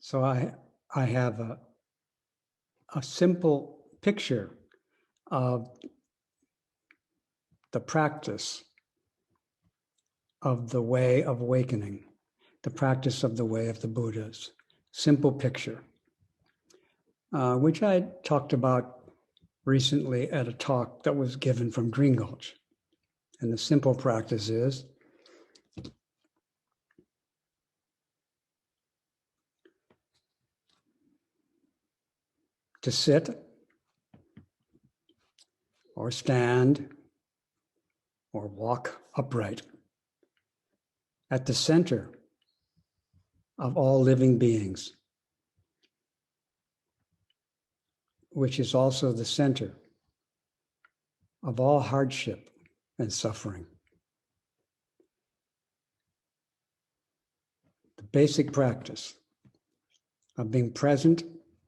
So I have a simple picture of the practice of the way of awakening, the practice of the way of the Buddhas. Simple picture, which I talked about recently at a talk that was given from Green Gulch. And the simple practice is to sit or stand or walk upright at the center of all living beings, which is also the center of all hardship and suffering. The basic practice of being present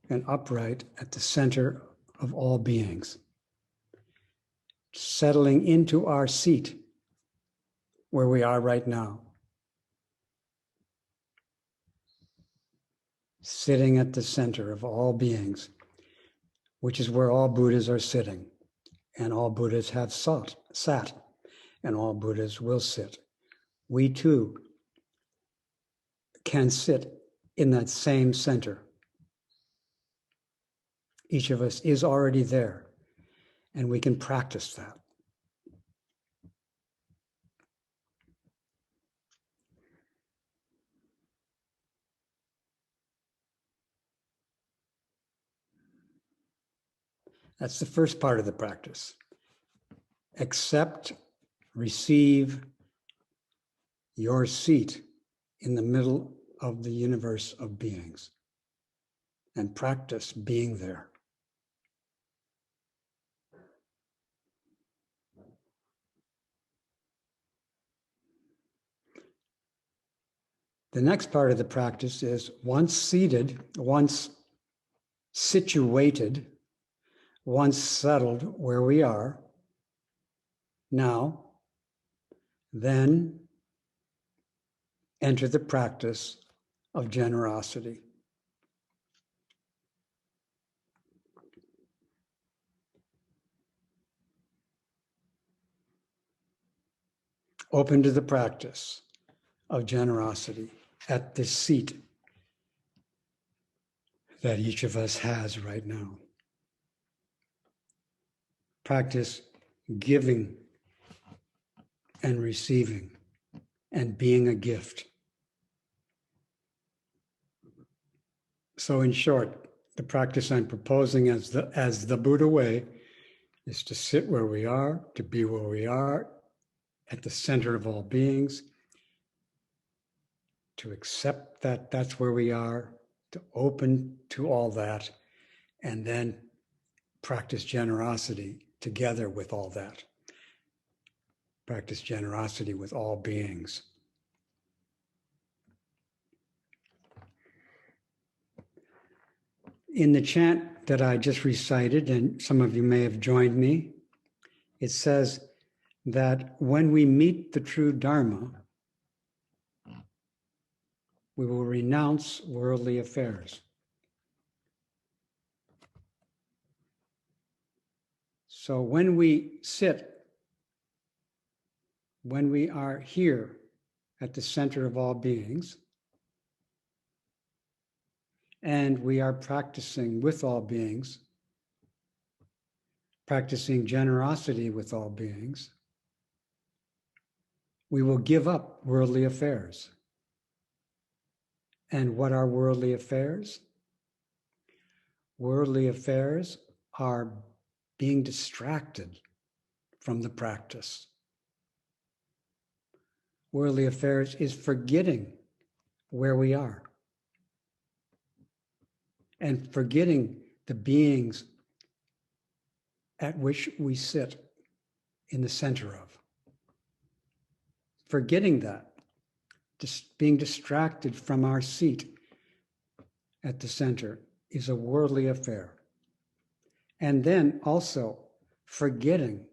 and upright at the center of all beings, settling into our seat where we are right now, sitting at the center of all beings, which is where all Buddhas are sitting, and all Buddhas have sat, and all Buddhas will sit. We too can sit in that same center. Each of us is already there, and we can practice that. That's the first part of the practice. Accept, receive your seat in the middle of the universe of beings and practice being there. The next part of the practice is once seated, once situated, once settled where we are, now, then enter the practice of generosity. Open to the practice of generosity at this seat that each of us has right now. Practice giving and receiving and being a gift. So in short, the practice I'm proposing as the Buddha way is to sit where we are, to be where we are, at the center of all beings, to accept that that's where we are, to open to all that, and then practice generosity together with all that. Practice generosity with all beings. In the chant that I just recited, and some of you may have joined me, it says that when we meet the true Dharma, we will renounce worldly affairs. So when we sit, when we are here at the center of all beings, and we are practicing with all beings, practicing generosity with all beings, we will give up worldly affairs. And what are worldly affairs? Worldly affairs are being distracted from the practice. Worldly affairs is forgetting where we are and forgetting the beings at which we sit in the center of. Forgetting that, just being distracted from our seat at the center is a worldly affair. And then also forgetting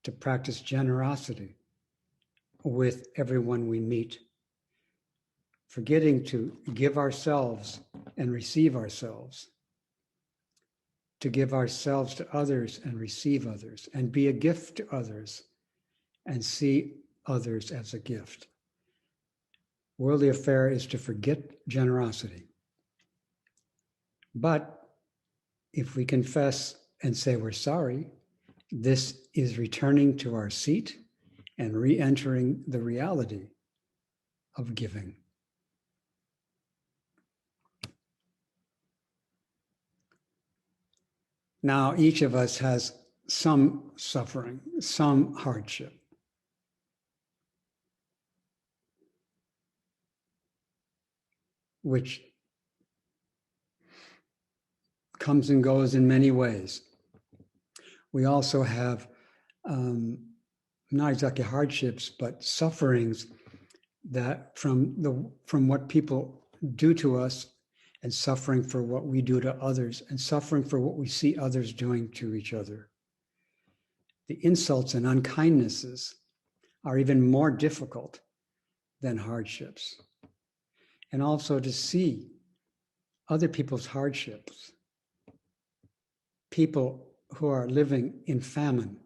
to practice generosity with everyone we meet. forgetting to give ourselves and receive ourselves, to give ourselves to others and receive others, and be a gift to others and see others as a gift. Worldly affair is to forget generosity. But if we confess and say we're sorry, this is returning to our seat and re-entering the reality of giving. Now, each of us has some suffering, some hardship. Which comes and goes in many ways. We also have not exactly hardships, but sufferings that from what people do to us, and suffering for what we do to others, and suffering for what we see others doing to each other. The insults and unkindnesses are even more difficult than hardships. And also to see other people's hardships, people who are living in famine,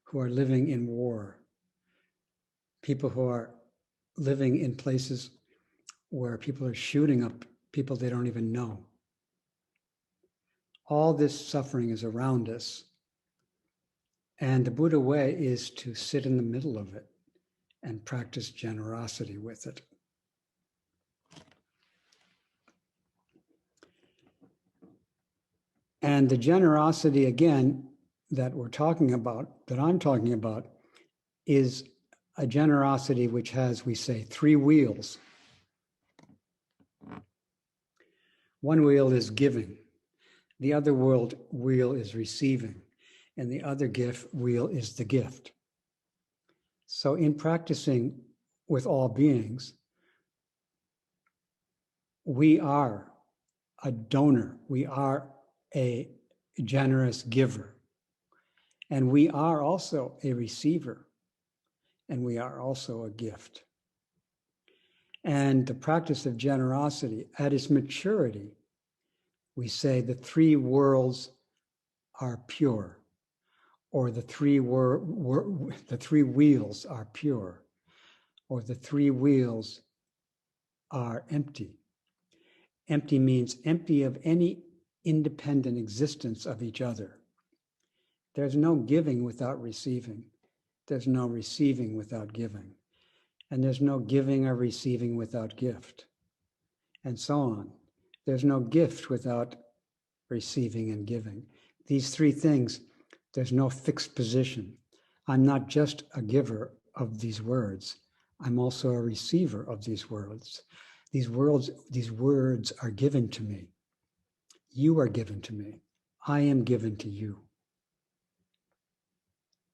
who are living in war, people who are living in places where people are shooting up people they don't even know. All this suffering is around us. And the Buddha way is to sit in the middle of it and practice generosity with it. And the generosity, again, that we're talking about, that I'm talking about, is a generosity which has, we say, 3 wheels. One wheel is giving. The other wheel is receiving. And the other wheel is the gift. So in practicing with all beings, we are a donor. We are a generous giver. And we are also a receiver. And we are also a gift. And the practice of generosity, at its maturity, we say the 3 worlds are pure, or the 3 wheels are pure, or the 3 wheels are empty. Empty means empty of any independent existence of each other. There's no giving without receiving. There's no receiving without giving. And there's no giving or receiving without gift. And so on. There's no gift without receiving and giving. These 3 things, there's no fixed position. I'm not just a giver of these words. I'm also a receiver of these words. These words are given to me. You are given to me. I am given to you.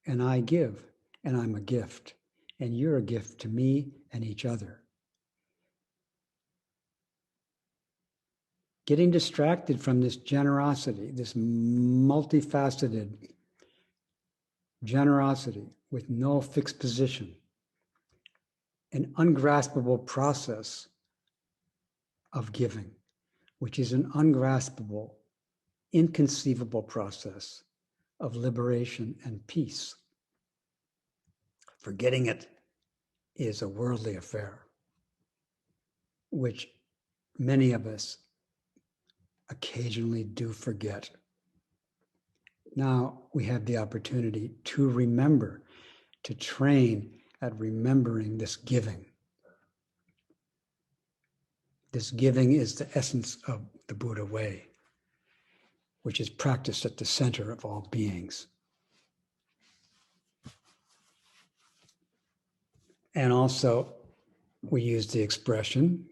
And I give, and I'm a gift. And you're a gift to me and each other. Getting distracted from this generosity, this multifaceted generosity with no fixed position, an ungraspable process of giving, which is an ungraspable, inconceivable process of liberation and peace. Forgetting it is a worldly affair, which many of us occasionally do forget. Now we have the opportunity to remember, to train at remembering this giving. This giving is the essence of the Buddha way, which is practiced at the center of all beings. And also, we use the expression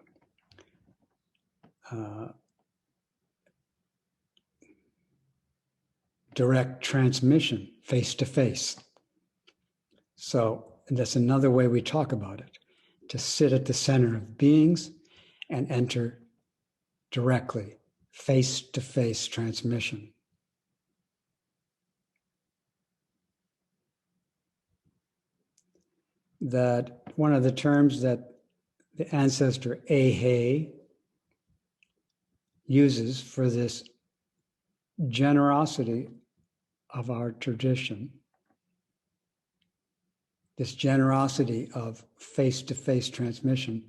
direct transmission, face to face. So that's another way we talk about it, to sit at the center of beings and enter directly, face to face transmission. That one of the terms that the ancestor Eihei uses for this generosity of our tradition, this generosity of face-to-face transmission.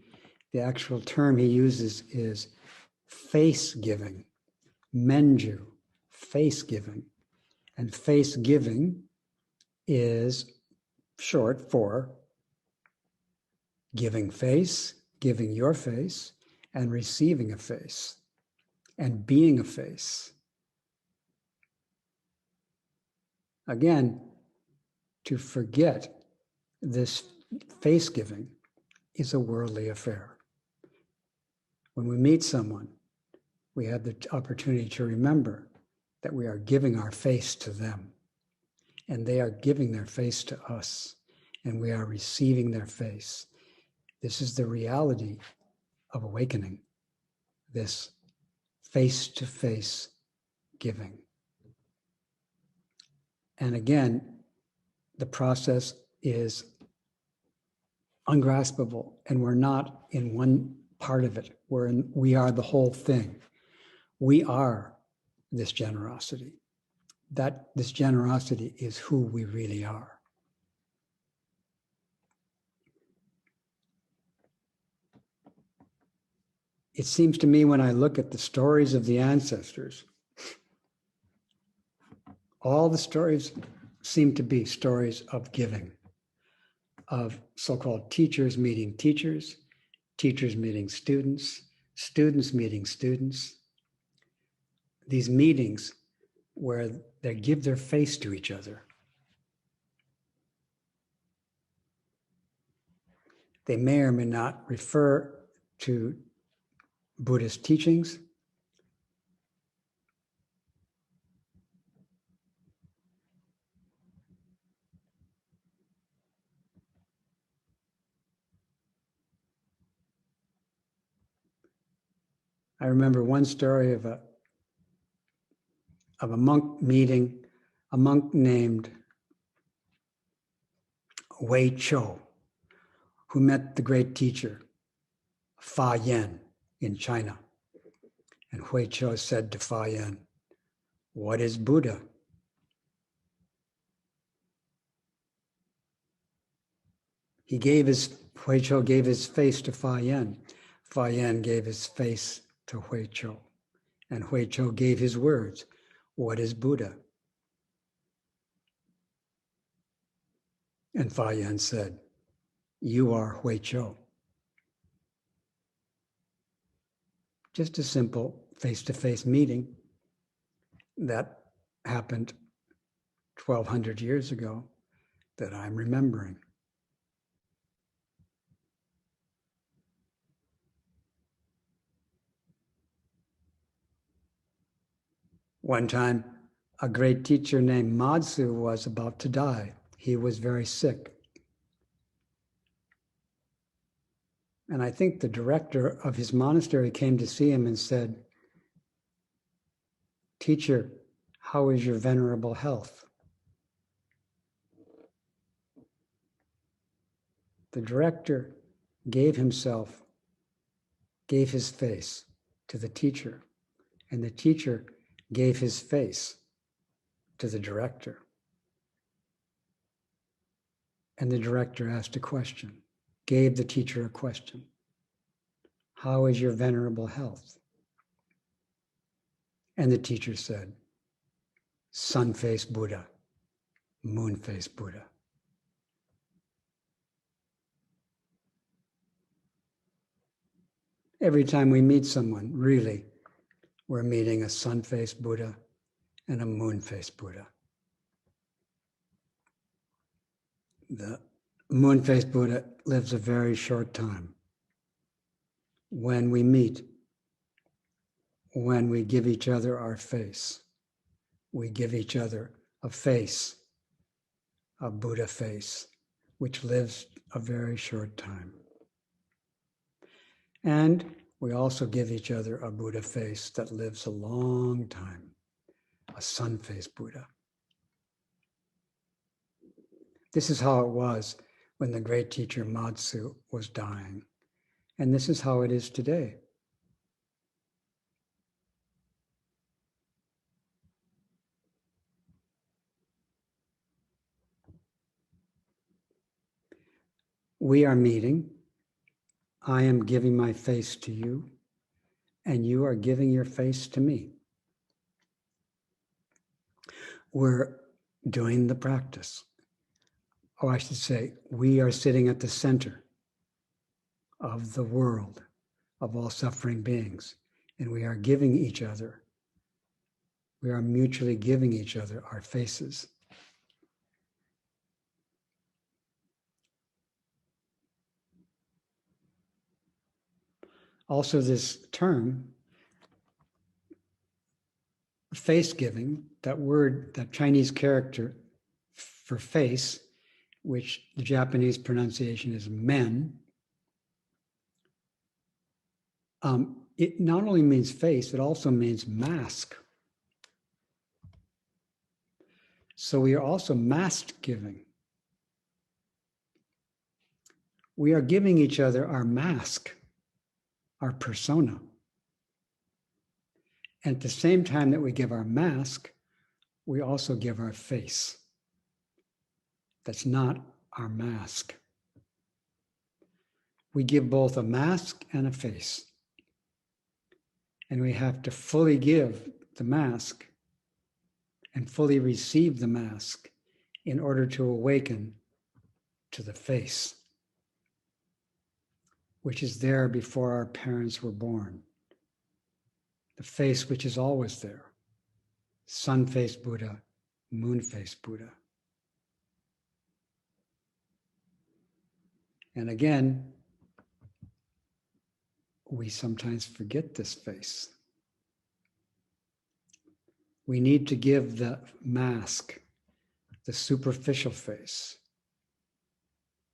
The actual term he uses is face giving, menju, face giving. And face giving is short for giving face, giving your face, and receiving a face, and being a face. Again, to forget this face giving is a worldly affair. When we meet someone, we have the opportunity to remember that we are giving our face to them, and they are giving their face to us, and we are receiving their face. This is the reality of awakening, this face-to-face giving. And again, the process is ungraspable, and we're not in one part of it. We are the whole thing. We are this generosity. This generosity is who we really are. It seems to me when I look at the stories of the ancestors, all the stories seem to be stories of giving, of so-called teachers meeting teachers, teachers meeting students, students meeting students. These meetings where they give their face to each other. They may or may not refer to Buddhist teachings. I remember one story of a monk meeting a monk named Wei Chou, who met the great teacher Fa Yen in China. And Wei Chou said to Fa Yen, "What is Buddha?" Wei Chou gave his face to Fa Yen. Fa Yen gave his face to Wei Chou. And Wei Chou gave his words, "What is Buddha?" And Fa Yen said, "You are Wei Chou." Just a simple face-to-face meeting that happened 1,200 years ago that I'm remembering. One time, a great teacher named Matsu was about to die. He was very sick. And I think the director of his monastery came to see him and said, "Teacher, how is your venerable health?" The director gave his face to the teacher, and the teacher gave his face to the director. And the director asked a question, gave the teacher a question. "How is your venerable health?" And the teacher said, "Sun-faced Buddha, moon-faced Buddha." Every time we meet someone, really, we're meeting a sun-faced Buddha and a moon-faced Buddha. The moon-faced Buddha lives a very short time. When we meet, when we give each other our face, we give each other a face, a Buddha face, which lives a very short time. And we also give each other a Buddha face that lives a long time, a sun-faced Buddha. This is how it was when the great teacher Matsu was dying. And this is how it is today. We are meeting. I am giving my face to you, and you are giving your face to me. We're doing the practice. Or I should say, we are sitting at the center of the world, of all suffering beings, and we are giving each other. We are mutually giving each other our faces. Also, this term, face giving, that word, that Chinese character for face, which the Japanese pronunciation is men, it not only means face, it also means mask. So we are also mask giving. We are giving each other our mask, our persona. And at the same time that we give our mask, we also give our face. That's not our mask. We give both a mask and a face. And we have to fully give the mask and fully receive the mask in order to awaken to the face, which is there before our parents were born. The face which is always there. Sun-faced Buddha, moon-faced Buddha. And again, we sometimes forget this face. We need to give the mask, the superficial face,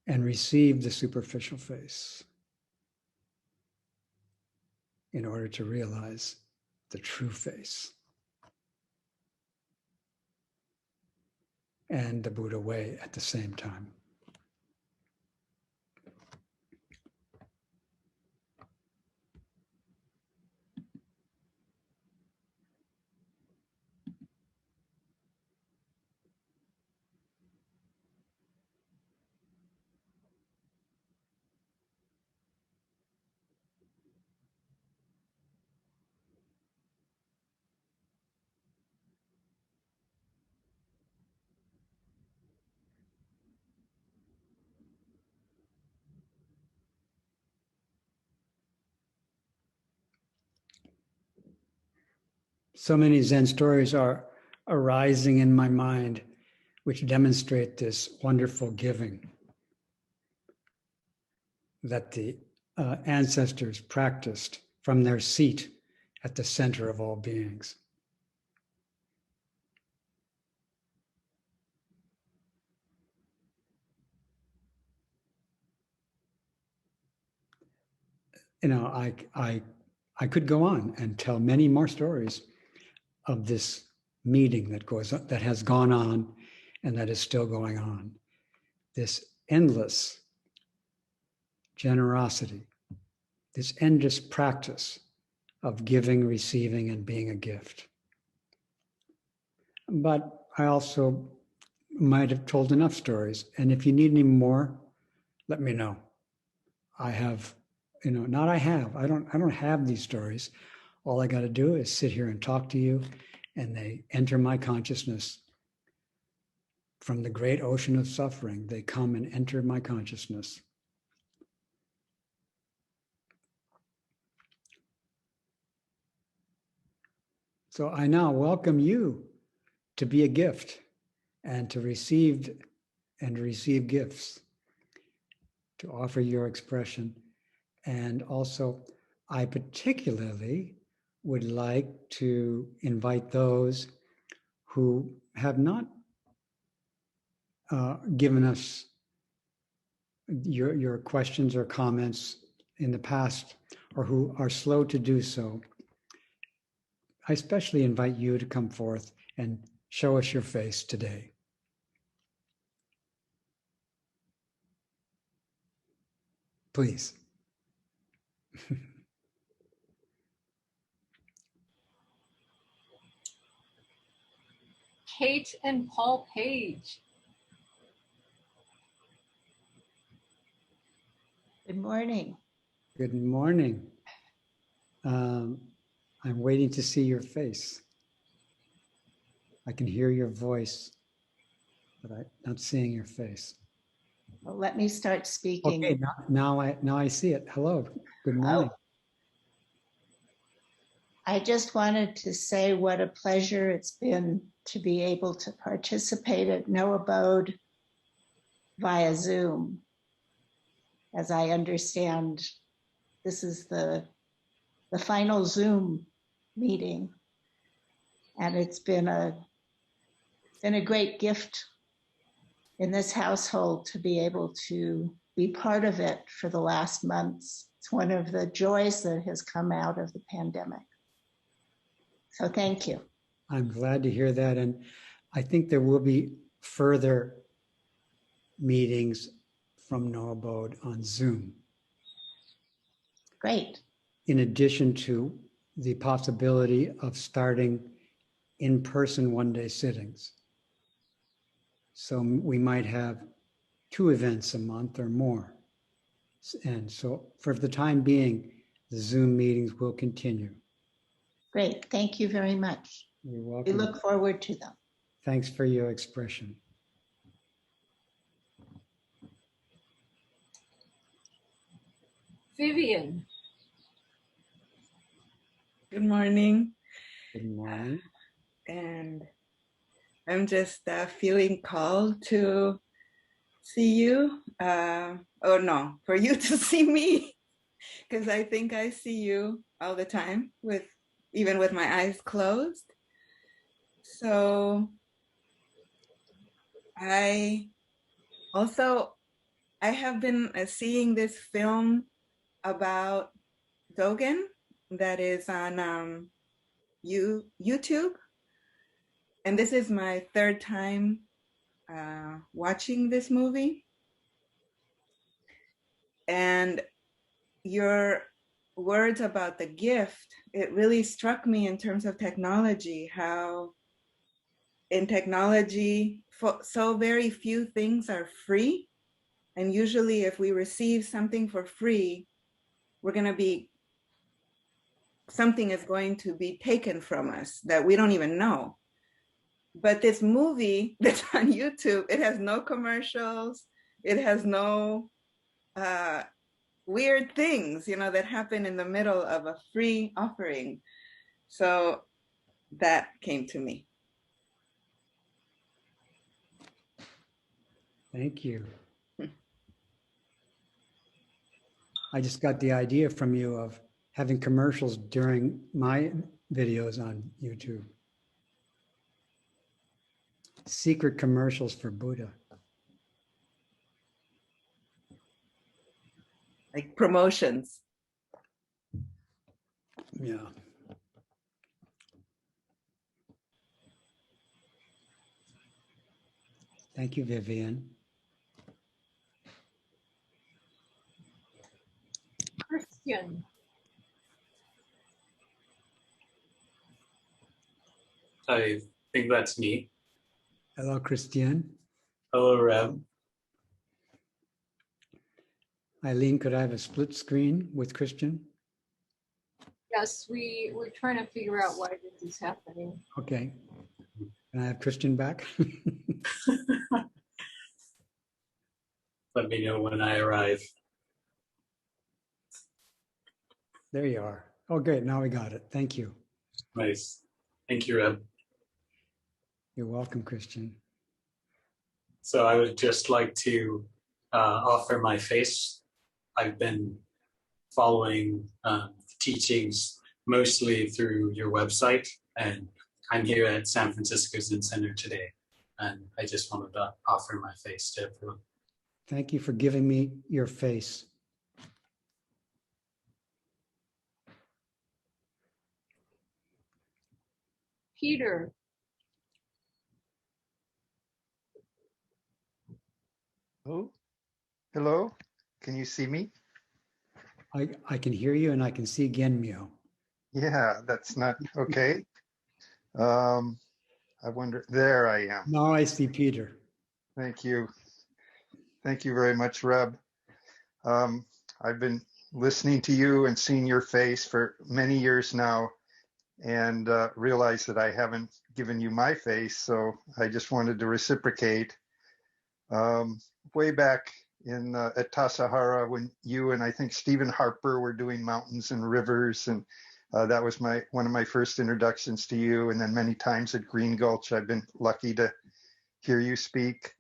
and receive the superficial face in order to realize the true face and the Buddha way at the same time. So many Zen stories are arising in my mind, which demonstrate this wonderful giving that the ancestors practiced from their seat at the center of all beings. You know, I could go on and tell many more stories of this meeting that has gone on and that is still going on. This endless generosity, this endless practice of giving, receiving, and being a gift. But I also might have told enough stories. And if you need any more, let me know. I have, I don't have these stories. All I got to do is sit here and talk to you, and they enter my consciousness. From the great ocean of suffering, they come and enter my consciousness. So I now welcome you to be a gift and to receive gifts, to offer your expression. And also, I particularly would like to invite those who have not given us your questions or comments in the past, or who are slow to do so. I especially invite you to come forth and show us your face today. Please. Kate and Paul Page. Good morning. Good morning. I'm waiting to see your face. I can hear your voice, but I'm not seeing your face. Well, let me start speaking. Okay, now I see it. Hello. Good morning. I just wanted to say what a pleasure it's been to be able to participate at No Abode via Zoom. As I understand, this is the final Zoom meeting, and it's been a great gift in this household to be able to be part of it for the last months. It's one of the joys that has come out of the pandemic. So thank you. I'm glad to hear that. And I think there will be further meetings from No Abode on Zoom. Great. In addition to the possibility of starting in-person one-day sittings. So we might have 2 events a month or more. And so for the time being, the Zoom meetings will continue. Great. Thank you very much. You're welcome. We look forward to them. Thanks for your expression. Vivian. Good morning. Good morning. And I'm just feeling called to see you. Oh no, for you to see me, because I think I see you all the time, even with my eyes closed. So I have been seeing this film about Dogen that is on YouTube. And this is my 3rd time watching this movie. And your words about the gift, it really struck me in terms of technology, how in technology, so very few things are free. And usually if we receive something for free, something is going to be taken from us that we don't even know. But this movie that's on YouTube, it has no commercials. It has no weird things, that happen in the middle of a free offering. So that came to me. Thank you. I just got the idea from you of having commercials during my videos on YouTube. Secret commercials for Buddha. Like promotions. Yeah. Thank you, Vivian. Christian. I think that's me. Hello, Christian. Hello, Reb. Eileen, could I have a split screen with Christian? Yes, we're trying to figure out why this is happening. Okay. Can I have Christian back? Let me know when I arrive. There you are. Oh, great. Now we got it. Thank you. Nice. Thank you, Reb. You're welcome, Christian. So I would just like to offer my face. I've been following the teachings mostly through your website, and I'm here at San Francisco Zen Center today. And I just wanted to offer my face to everyone. Thank you for giving me your face. Peter. Oh, hello. Can you see me? I can hear you and I can see Genmyo. Yeah, that's not okay. I wonder, there I am. Now I see Peter. Thank you. Thank you very much, Reb. I've been listening to you and seeing your face for many years now, and realized that I haven't given you my face, so I just wanted to reciprocate. Way back in at Tassajara, when you and I think Stephen Harper were doing mountains and rivers, and that was one of my first introductions to you. And then many times at Green Gulch, I've been lucky to hear you speak,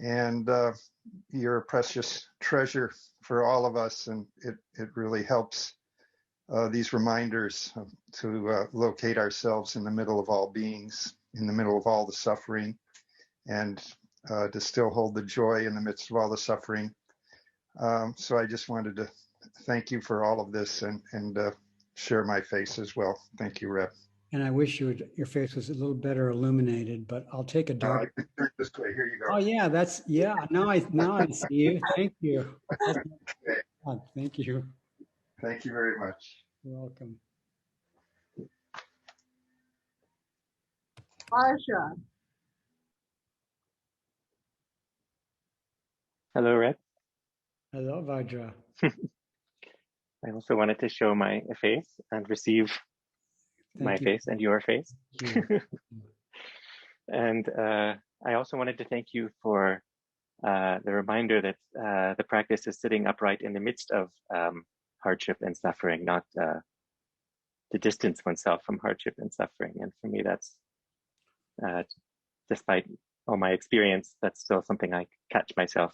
and you're a precious treasure for all of us, and it really helps these reminders to locate ourselves in the middle of all beings, in the middle of all the suffering, and to still hold the joy in the midst of all the suffering. So I just wanted to thank you for all of this, and share my face as well. Thank you, Reb. And I wish your face was a little better illuminated, but I'll take a dark. I can turn this way. Here you go. Oh yeah, now I see you. Thank you. Thank you. Thank you very much. You're welcome. Aja. Hello, Reb. Hello, Vajra. I also wanted to show my face and receive my face and your face. And I also wanted to thank you for the reminder that the practice is sitting upright in the midst of hardship and suffering, not to distance oneself from hardship and suffering. And for me, that's, despite all my experience, that's still something I catch myself.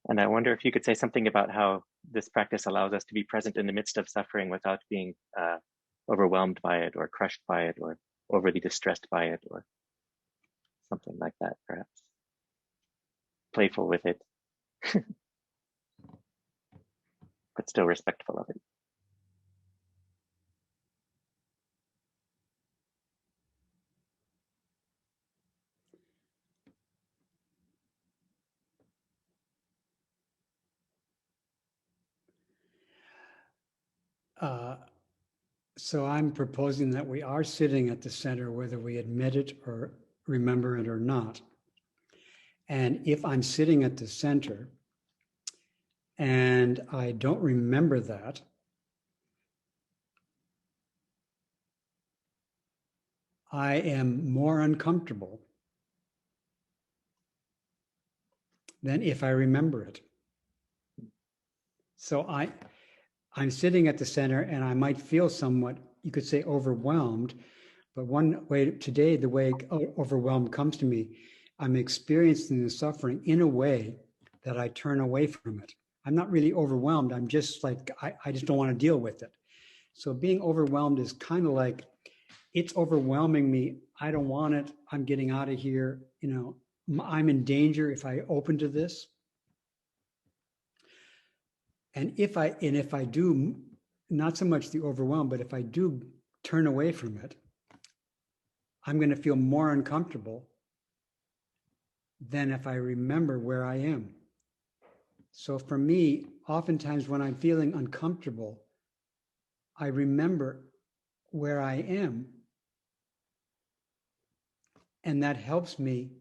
And I wonder if you could say something about how this practice allows us to be present in the midst of suffering without being overwhelmed by it or crushed by it or overly distressed by it or something like that, perhaps. Playful with it, but still respectful of it. So I'm proposing that we are sitting at the center, whether we admit it or remember it or not. And if I'm sitting at the center and I don't remember that, I am more uncomfortable than if I remember it. So I'm sitting at the center and I might feel somewhat, you could say, overwhelmed. But one way today, the way overwhelmed comes to me, I'm experiencing the suffering in a way that I turn away from it. I'm not really overwhelmed. I'm just like, I just don't want to deal with it. So being overwhelmed is kind of like, it's overwhelming me. I don't want it. I'm getting out of here. You know, I'm in danger if I open to this. And if I do, not so much the overwhelm, but if I do turn away from it, I'm going to feel more uncomfortable than if I remember where I am. So for me, oftentimes when I'm feeling uncomfortable, I remember where I am. And that helps me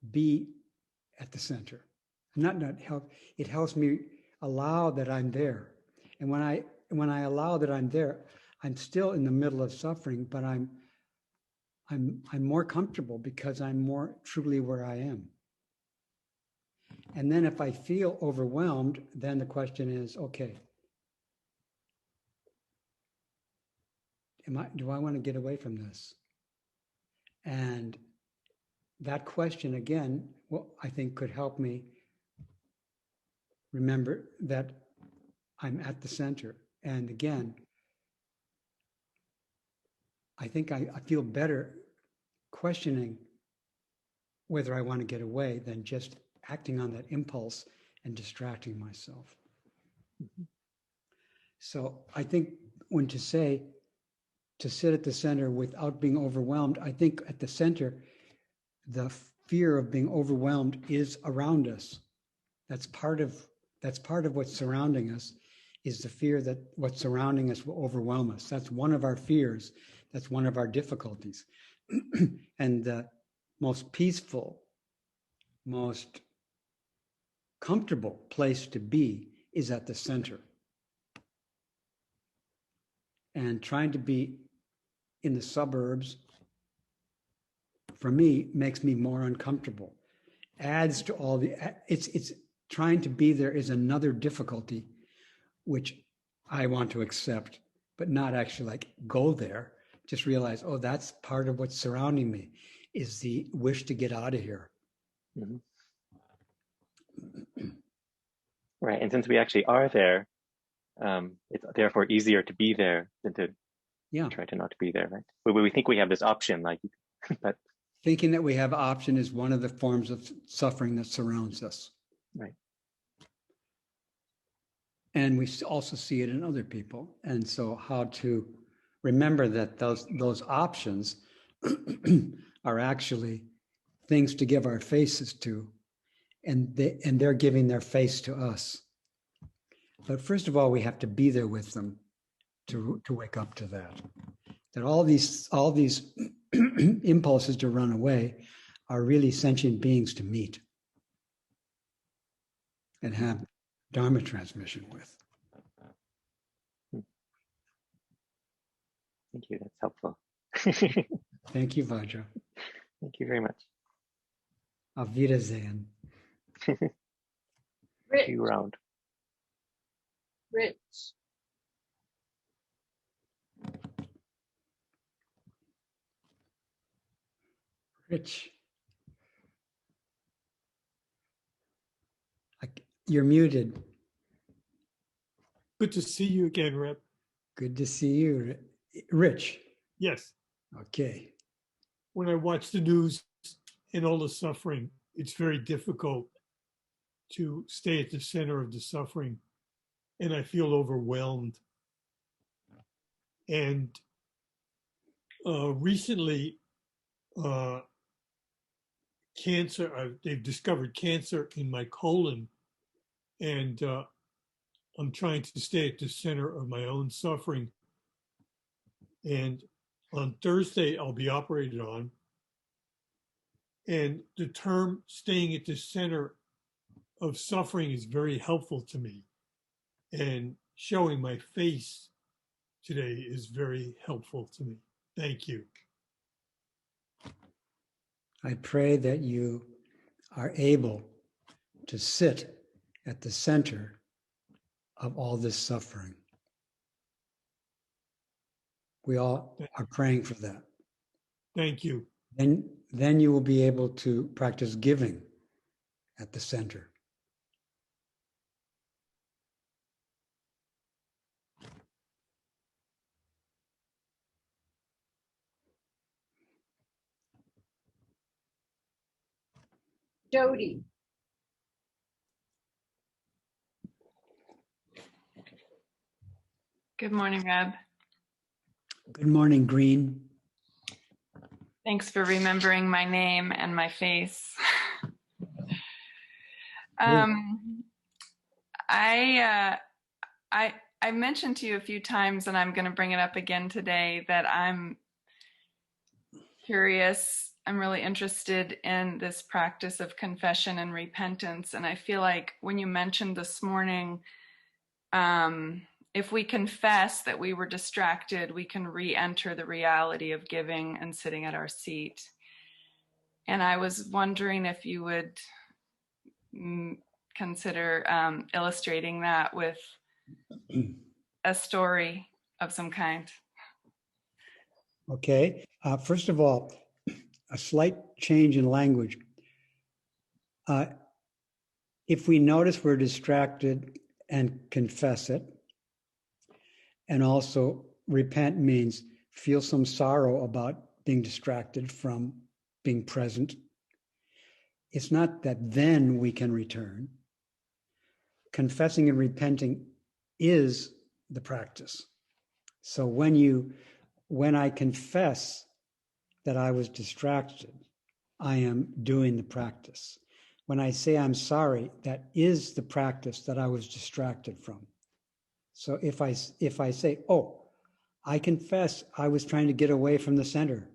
be at the center. Not help, it helps me allow that I'm there. And when I allow that I'm there, I'm still in the middle of suffering, but I'm more comfortable because I'm more truly where I am. And then if I feel overwhelmed, then the question is, okay, do I want to get away from this? And that question again, well, I think could help me remember that I'm at the center. And again, I think I feel better questioning whether I want to get away than just acting on that impulse and distracting myself. Mm-hmm. So I think when to sit at the center without being overwhelmed, I think at the center, the fear of being overwhelmed is around us. That's part of That's part of what's surrounding us, is the fear that what's surrounding us will overwhelm us. That's one of our fears. That's one of our difficulties. And the most peaceful, most comfortable place to be is at the center. And trying to be in the suburbs, for me, makes me more uncomfortable. Adds to all the, it's trying to be there is another difficulty, which I want to accept, but not actually like go there. Just realize, oh, that's part of what's surrounding me, is the wish to get out of here. Mm-hmm. Right, and since we actually are there, it's therefore easier to be there than to try to not be there, right? But we think we have this option, like, but thinking that we have option is one of the forms of suffering that surrounds us. Right. And we also see it in other people. And so how to remember that those options are actually things to give our faces to, and they're giving their face to us. But first of all, we have to be there with them to wake up to that. That all these impulses to run away are really sentient beings to meet and have Dharma transmission with. Thank you, that's helpful. Thank you, Vajra. Thank you very much. Auf Wiedersehen. Rich. See you around. Rich. Rich. You're muted. Good to see you again, Reb. Good to see you, Rich. Yes. Okay. When I watch the news and all the suffering, it's very difficult to stay at the center of the suffering, and I feel overwhelmed. And recently, cancer, they've discovered cancer in my colon, and I'm trying to stay at the center of my own suffering. And on Thursday, I'll be operated on. And the term staying at the center of suffering is very helpful to me. And showing my face today is very helpful to me. Thank you. I pray that you are able to sit at the center of all this suffering. We all are praying for that. Thank you. Then you will be able to practice giving at the center. Jody. Good morning, Reb. Good morning, Green. Thanks for remembering my name and my face. I mentioned to you a few times, and I'm going to bring it up again today, that I'm curious. I'm really interested in this practice of confession and repentance. And I feel like when you mentioned this morning, if we confess that we were distracted, we can re-enter the reality of giving and sitting at our seat. And I was wondering if you would consider illustrating that with a story of some kind. Okay. First of all, a slight change in language. If we notice we're distracted and confess it, and also repent means feel some sorrow about being distracted from being present. It's not that then we can return. Confessing and repenting is the practice. So when I confess that I was distracted, I am doing the practice. when I say I'm sorry, that is the practice that I was distracted from. So if I say, oh, I confess I was trying to get away from the center.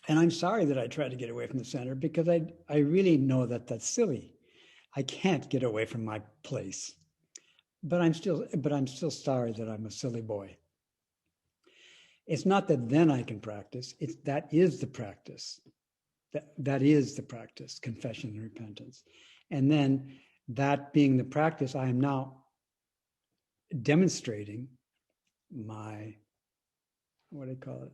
And I'm sorry that I tried to get away from the center, because I really know that that's silly. I can't get away from my place. But I'm still sorry that I'm a silly boy. It's not that then I can practice, that is the practice. That is the practice, confession and repentance. And then that being the practice, I am now demonstrating my, what do I call it?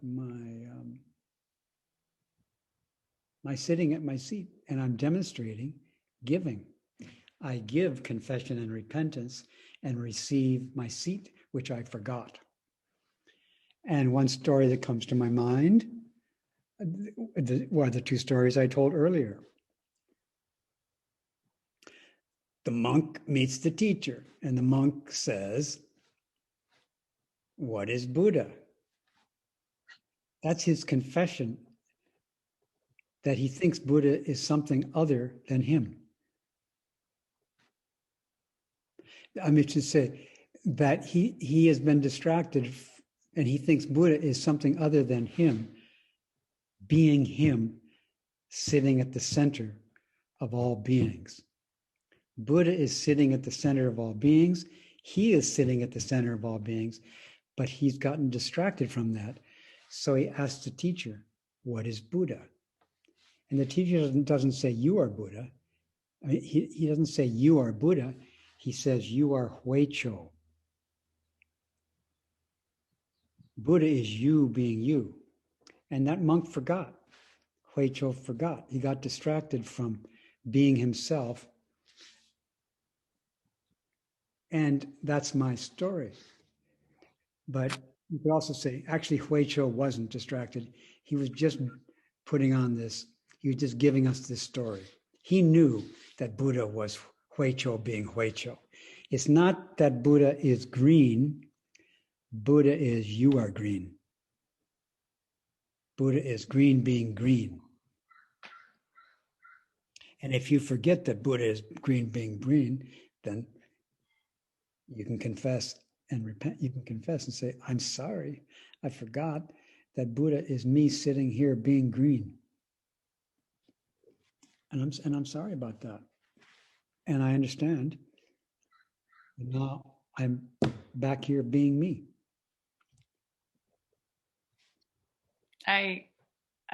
My sitting at my seat, and I'm demonstrating giving. I give confession and repentance and receive my seat, which I forgot. And one story that comes to my mind were the two stories I told earlier. The monk meets the teacher, and the monk says, "What is Buddha?" That's his confession, that he thinks Buddha is something other than him. I mean, to say that he has been distracted, and he thinks Buddha is something other than him, being him, sitting at the center of all beings. Buddha is sitting at the center of all beings. He is sitting at the center of all beings, but he's gotten distracted from that. So he asks the teacher, "What is Buddha?" And the teacher doesn't say, "You are Buddha." I mean, he doesn't say, "You are Buddha." He says, "You are Huicho." Buddha is you being you. And that monk forgot. Huicho forgot. He got distracted from being himself. And that's my story. But you could also say, actually, Huicho wasn't distracted. He was just putting on this, he was just giving us this story. He knew that Buddha was Huicho being Huicho. It's not that Buddha is green. Buddha is you are green. Buddha is green being green. And if you forget that Buddha is green being green, then you can confess and repent. You can confess and say, "I'm sorry. I forgot that Buddha is me sitting here being green. And I'm sorry about that. And I understand. Now I'm back here being me."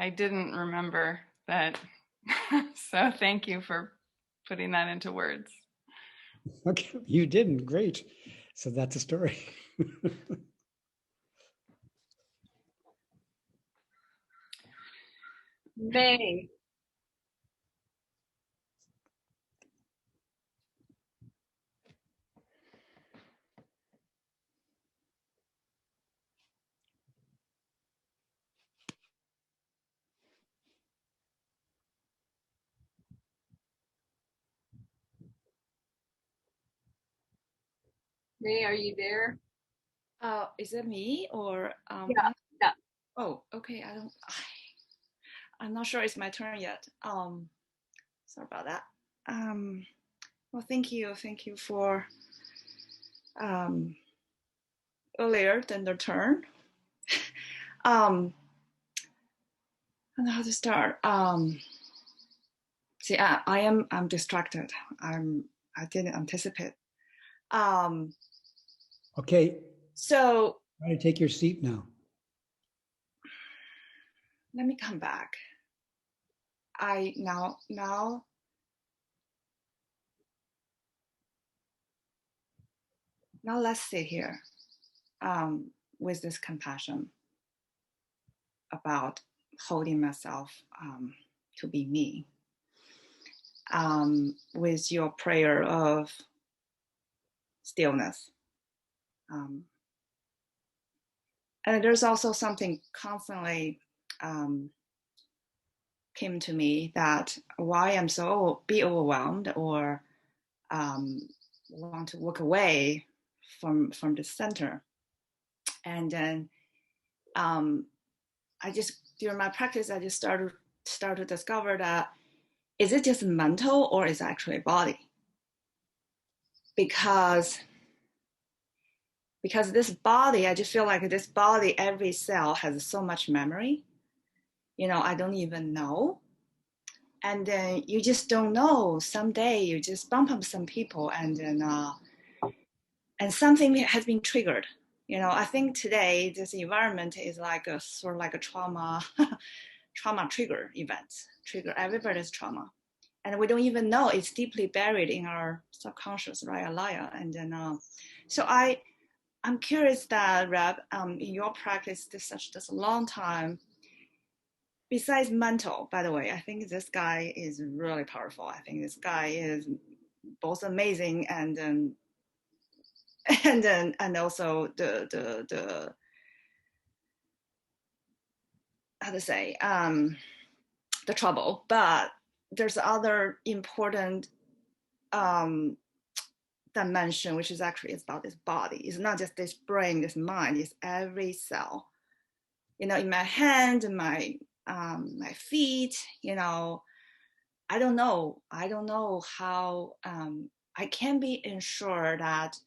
I didn't remember that. So thank you for putting that into words. Okay, you didn't. Great. So that's a story. May. May, are you there? Is it me or Yeah, yeah. Oh, okay. I'm not sure it's my turn yet. Sorry about that. Well, thank you for earlier than the turn. I don't know how to start. See, I'm distracted. I didn't anticipate. Okay. So Try to take your seat now. let me come back. Now let's sit here with this compassion about holding myself to be me, with your prayer of stillness. And there's also something constantly came to me, that why I'm so be overwhelmed or want to walk away from the center. And then I just, during my practice, I just started to discover that is it just mental or is it actually body? Because this body, I just feel like this body, every cell has so much memory. I don't even know. And then you just don't know. Someday you just bump up some people and then and something has been triggered. I think today this environment is like a sort of like a trauma trigger event. Trigger everybody's trauma. And we don't even know it's deeply buried in our subconscious, right, Alaya? And then so I'm curious that, Reb, in your practice this a long time, besides mental, by the way, I think this guy is really powerful. I think this guy is both amazing and also the how to say the trouble. But there's other important dimension, which is actually about this body. It's not just this brain, this mind. It's every cell. In my hand, my feet. I don't know how I can be ensured that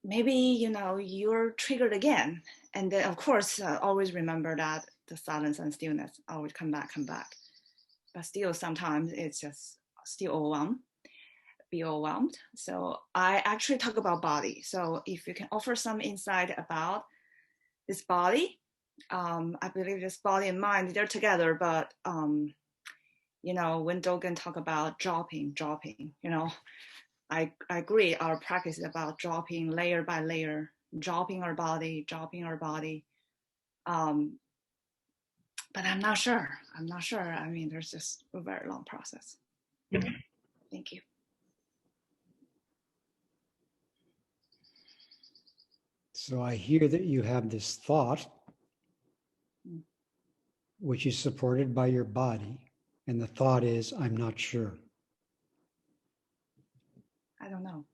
maybe you're triggered again, and then of course always remember that the silence and stillness always come back, but still sometimes it's just still be overwhelmed. So I actually talk about body. So if you can offer some insight about this body, I believe this body and mind, they're together, but when Dogen talk about dropping, I agree, our practice is about dropping layer by layer, dropping our body. But I'm not sure. I mean, there's just a very long process. Thank you. So I hear that you have this thought, which is supported by your body. And the thought is, I'm not sure. I don't know.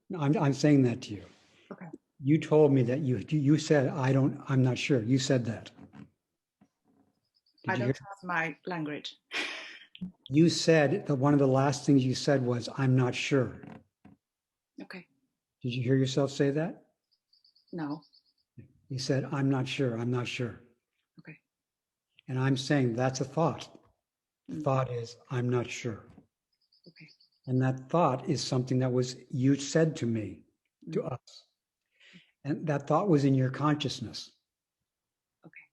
No, I'm saying that to you. Okay. You told me that you said, I'm not sure. You said that. I don't trust my language. You said that one of the last things you said was, I'm not sure. Okay. Did you hear yourself say that? No. You said, I'm not sure. Okay. And I'm saying that's a thought. The thought is, I'm not sure. Okay. And that thought is something that you said to me, to us. And that thought was in your consciousness. Okay.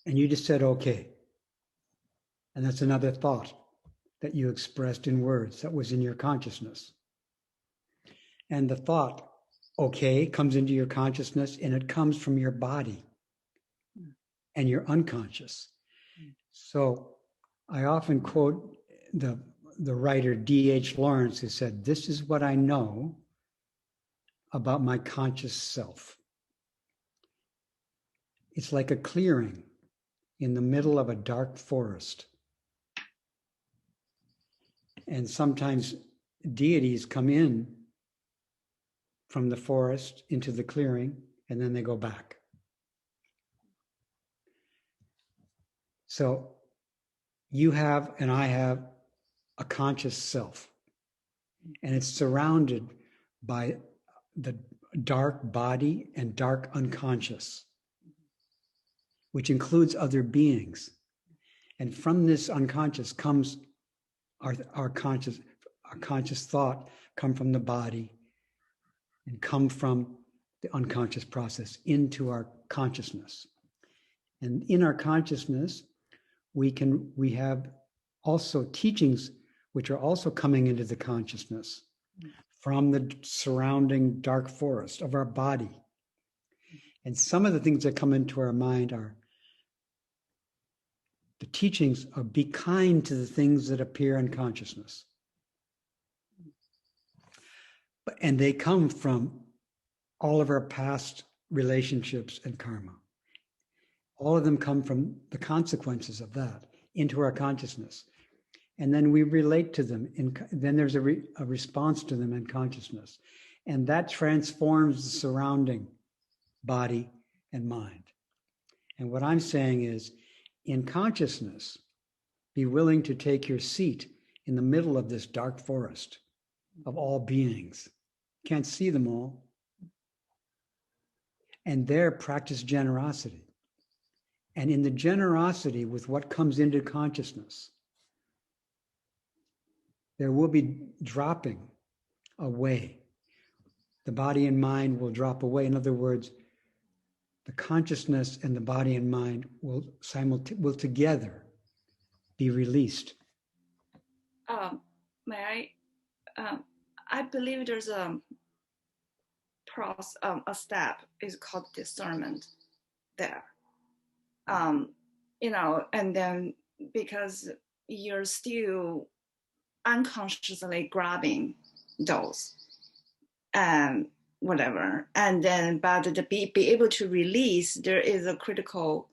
And you just said, okay. And that's another thought that you expressed in words that was in your consciousness. And the thought, okay, comes into your consciousness, and it comes from your body and your unconscious. So I often quote the writer D.H. Lawrence, who said, this is what I know about my conscious self. It's like a clearing in the middle of a dark forest. And sometimes deities come in from the forest into the clearing, and then they go back. So you have, and I have, a conscious self, and it's surrounded by the dark body and dark unconscious, which includes other beings. And from this unconscious comes our conscious thought, come from the body and come from the unconscious process into our consciousness. And in our consciousness, we have also teachings which are also coming into the consciousness from the surrounding dark forest of our body. And some of the things that come into our mind are the teachings of be kind to the things that appear in consciousness. And they come from all of our past relationships and karma. All of them come from the consequences of that into our consciousness. And then we relate to them. Then there's a response to them in consciousness. And that transforms the surrounding body and mind. And what I'm saying is, in consciousness, be willing to take your seat in the middle of this dark forest of all beings. Can't see them all. And there practice generosity. And in the generosity with what comes into consciousness, there will be dropping away. The body and mind will drop away. In other words, the consciousness and the body and mind will together be released. May I believe there's a step is called discernment there. And then because you're still unconsciously grabbing those whatever, and then but to be able to release, there is a critical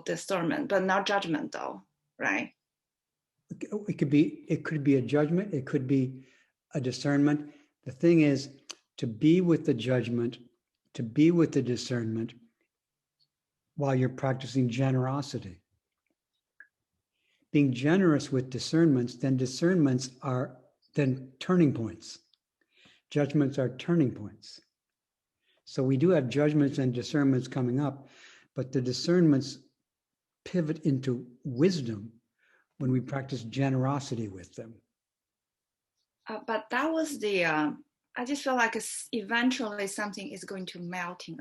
discernment, but not judgment though, right? It could be a judgment, it could be a discernment. The thing is to be with the judgment, to be with the discernment while you're practicing generosity. Being generous with discernments, then discernments are then turning points. Judgments are turning points. So we do have judgments and discernments coming up, but the discernments pivot into wisdom when we practice generosity with them. But that was the, I just feel like eventually something is going to melting,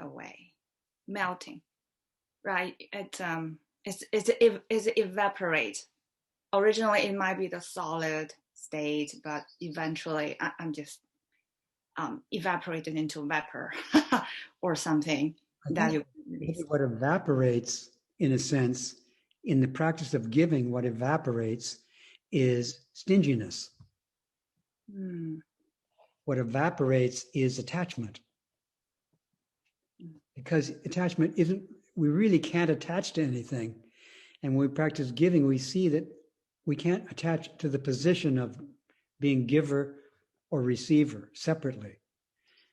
right? It evaporate. Originally, it might be the solid state, but eventually I'm just evaporated into vapor or something. What evaporates, in a sense, in the practice of giving, what evaporates is stinginess. What evaporates is attachment. Because attachment isn't, we really can't attach to anything. And when we practice giving, we see that we can't attach to the position of being giver or receiver separately.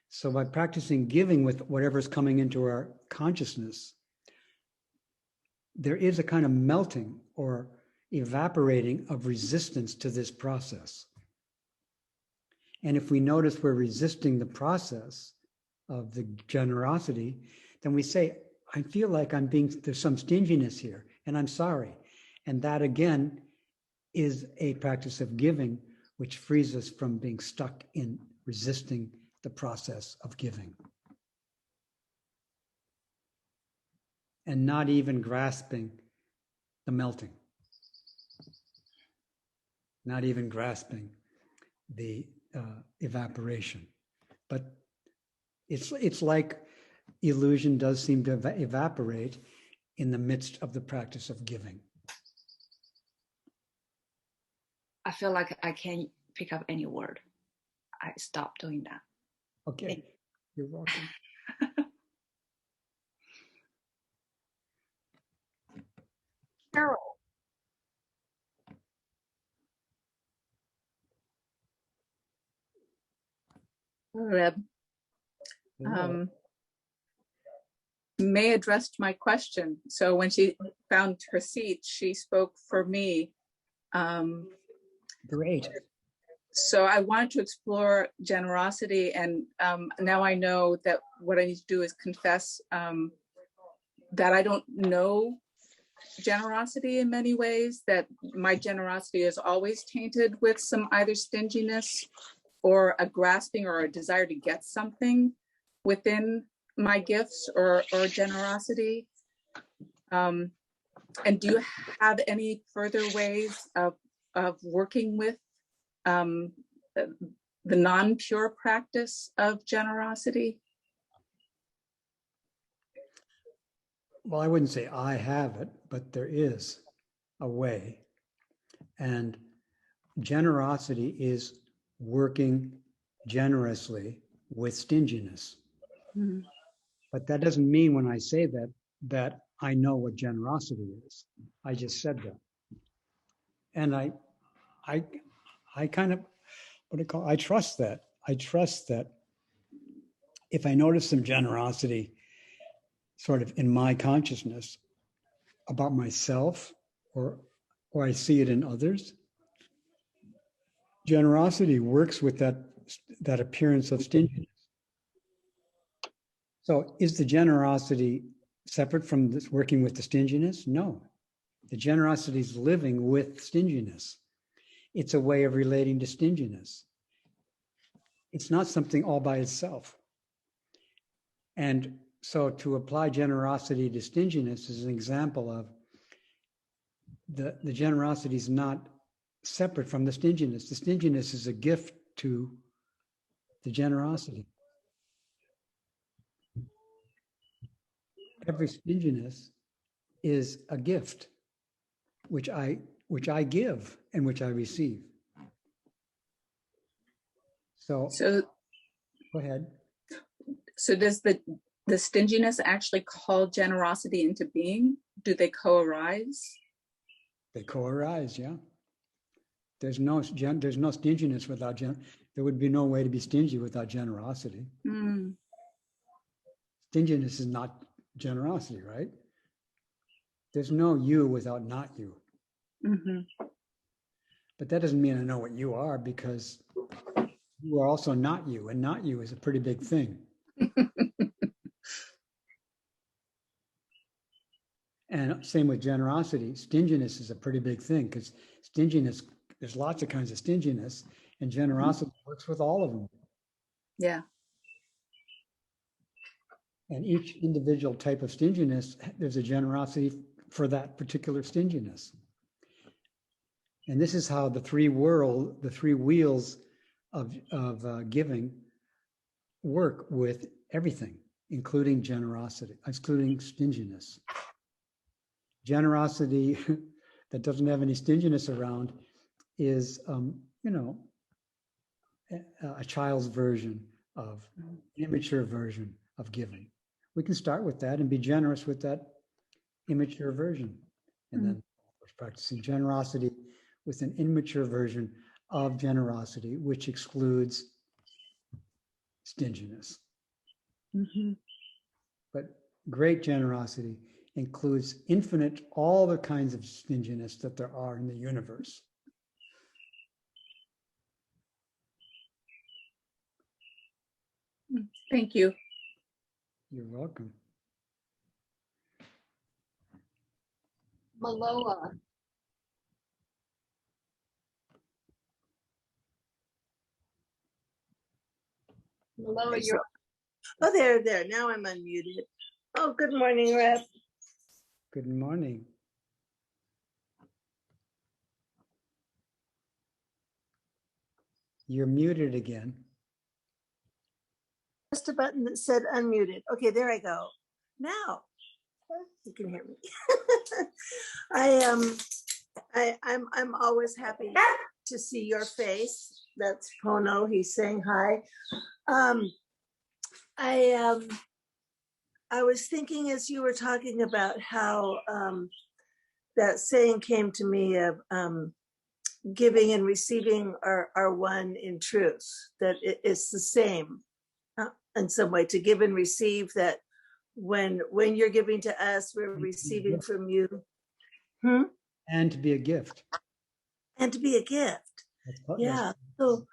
So by practicing giving with whatever's coming into our consciousness, there is a kind of melting or evaporating of resistance to this process. And if we notice we're resisting the process of the generosity, then we say, I feel like there's some stinginess here, and I'm sorry. And that again is a practice of giving, which frees us from being stuck in resisting the process of giving. And not even grasping the melting. Not even grasping the evaporation. But it's like illusion does seem to evaporate in the midst of the practice of giving. I feel like I can't pick up any word. I stopped doing that. Okay, you're welcome. Carol. Reb. May addressed my question. So when she found her seat, she spoke for me. Great. So I wanted to explore generosity, and now I know that what I need to do is confess that I don't know generosity in many ways, that my generosity is always tainted with some either stinginess or a grasping or a desire to get something within my gifts or generosity. And do you have any further ways of working with the non-pure practice of generosity? Well, I wouldn't say I have it, but there is a way. And generosity is working generously with stinginess. Mm-hmm. But that doesn't mean when I say that I know what generosity is. I just said that. And I kind of, I trust that. I trust that if I notice some generosity sort of in my consciousness, about myself or I see it in others, generosity works with that appearance of stinginess. So is the generosity separate from this working with the stinginess? No. The generosity is living with stinginess. It's a way of relating to stinginess. It's not something all by itself. And so to apply generosity to stinginess is an example of the generosity is not separate from the stinginess. The stinginess is a gift to the generosity. Every stinginess is a gift, which I give and which I receive. So go ahead. So does the stinginess actually call generosity into being? Do they co-arise? They co-arise, yeah. There's no stinginess without there would be no way to be stingy without generosity. Mm. Stinginess is not generosity, right? There's no you without not you. Mm-hmm. But that doesn't mean I know what you are, because you are also not you, and not you is a pretty big thing. And same with generosity. Stinginess is a pretty big thing, because stinginess, there's lots of kinds of stinginess, and generosity works with all of them. Yeah. And each individual type of stinginess, there's a generosity for that particular stinginess. And this is how the three wheels of giving work with everything, including generosity, excluding stinginess. Generosity that doesn't have any stinginess around is, a child's version of, an immature version of giving. We can start with that and be generous with that immature version. And then we're practicing generosity with an immature version of generosity, which excludes stinginess. Mm-hmm. But great generosity includes all the kinds of stinginess that there are in the universe. Thank you. You're welcome. Maloa. Maloa, you're Oh, there. Now I'm unmuted. Oh, good morning, Reb. Good morning. You're muted again. Just a button that said unmuted. Okay, there I go. Now you can hear me. I'm always happy to see your face. That's Pono. He's saying hi. I was thinking as you were talking about how that saying came to me of giving and receiving are one in truth, that it's the same in some way, to give and receive, that when you're giving to us, we're receiving from you. And to be a gift. And to be a gift. Yeah. So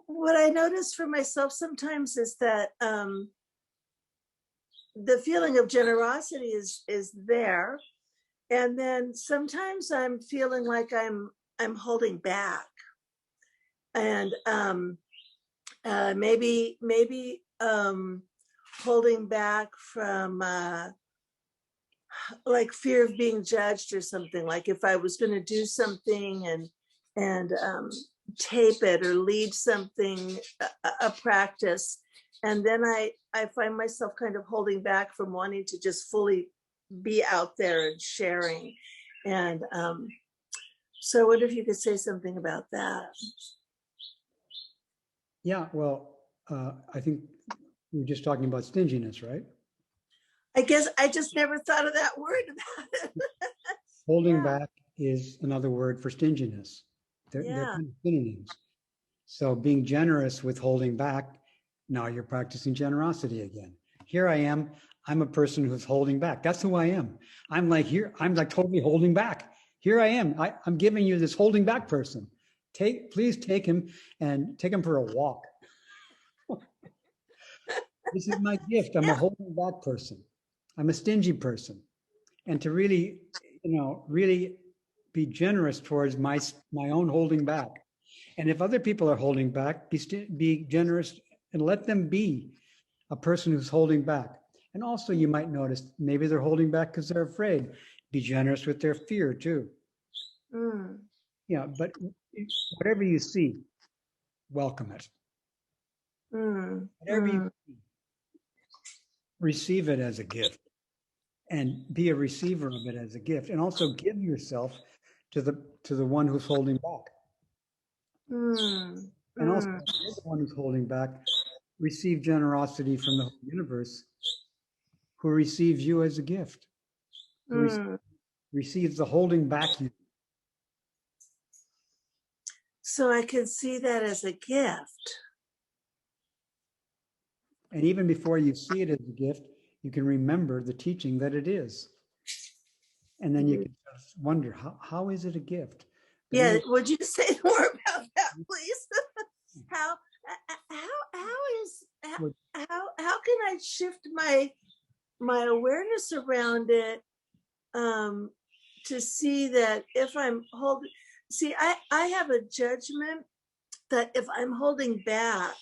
what I notice for myself sometimes is that the feeling of generosity is there. And then sometimes I'm feeling like I'm holding back. And maybe holding back from like fear of being judged or something. Like if I was going to do something and tape it or lead something, a practice, and then I find myself kind of holding back from wanting to just fully be out there and sharing. And so I wonder if you could say something about that. Yeah, well, I think we were just talking about stinginess, right? I guess I just never thought of that word about it. Holding back is another word for stinginess. They're kind of synonyms. So being generous with holding back, now you're practicing generosity again. Here I am, I'm a person who's holding back. That's who I am. I'm like here, I'm like totally holding back. Here I am. I'm giving you this holding back person. Please take him and take him for a walk. This is my gift. I'm a holding back person. I'm a stingy person. And to really, really be generous towards my own holding back. And if other people are holding back, be generous and let them be a person who's holding back. And also you might notice maybe they're holding back because they're afraid. Be generous with their fear too. Yeah, but whatever you see, welcome it. Whatever you see, receive it as a gift and be a receiver of it as a gift. And also give yourself to the one who's holding back. And also, if you're the one who's holding back, receive generosity from the whole universe, who receives you as a gift, who receives the holding back you. So I can see that as a gift. And even before you see it as a gift, you can remember the teaching that it is. And then you can just wonder, how is it a gift? But Yeah, would you say more about that, please? how can I shift my awareness around it to see that if I'm holding, I have a judgment that if I'm holding back,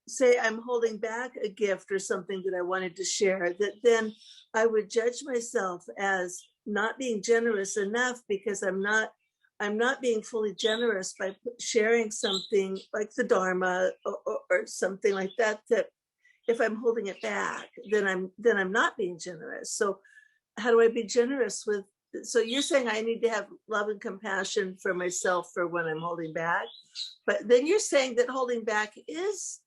say I'm holding back a gift or something that I wanted to share, that then I would judge myself as not being generous enough because I'm not being fully generous by sharing something like the Dharma or something like that, that if I'm holding it back, then I'm not being generous. So how do I be generous with, so you're saying I need to have love and compassion for myself for when I'm holding back, but then you're saying that holding back is,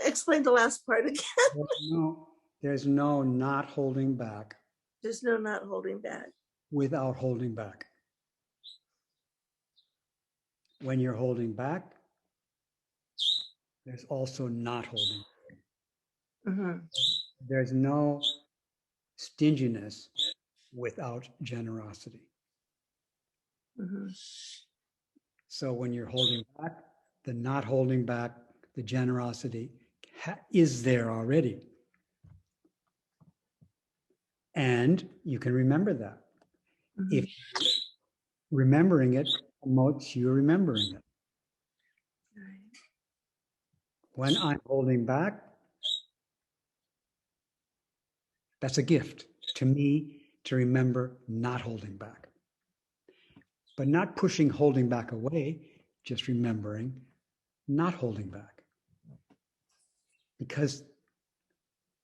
explain the last part again. There's no not holding back. There's no not holding back. Without holding back. When you're holding back, there's also not holding back. There's no stinginess without generosity. So when you're holding back, the not holding back, the generosity is there already. And you can remember that. If remembering it promotes you remembering it. When I'm holding back, that's a gift to me to remember not holding back. But not pushing holding back away, just remembering not holding back. Because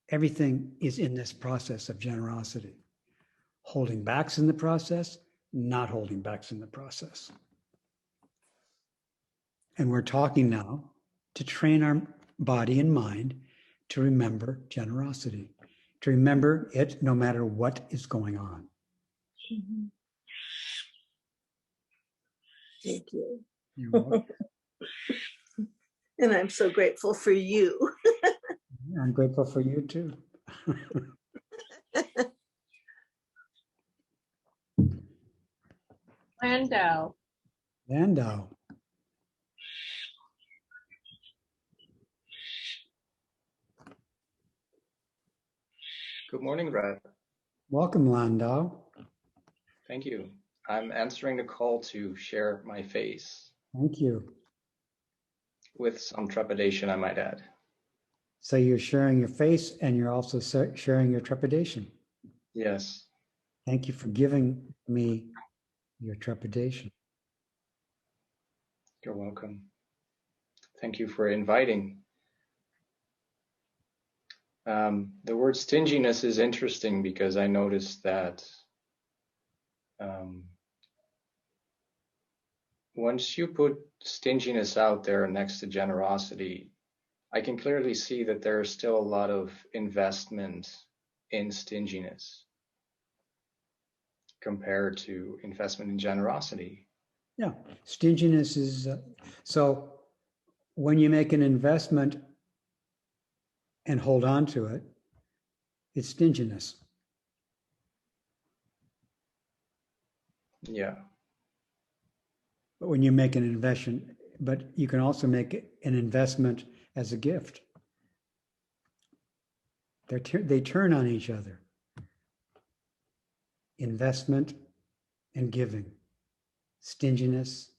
everything is in this process of generosity. Holding back's in the process, not holding back's in the process. And we're talking now to train our body and mind to remember generosity, to remember it no matter what is going on. Thank you. You're welcome. And I'm so grateful for you. I'm grateful for you too. Landau. Good morning, Reb. Welcome, Landau. Thank you. I'm answering the call to share my face. Thank you. With some trepidation, I might add. So you're sharing your face and you're also sharing your trepidation. Yes. Thank you for giving me your trepidation. You're welcome. Thank you for inviting. The word stinginess is interesting because I noticed that once you put stinginess out there next to generosity, I can clearly see that there is still a lot of investment in stinginess compared to investment in generosity. Yeah, stinginess is, so when you make an investment and hold on to it, it's stinginess. Yeah. But when you make an investment, but you can also make an investment as a gift. They turn on each other. Investment and giving. Stinginess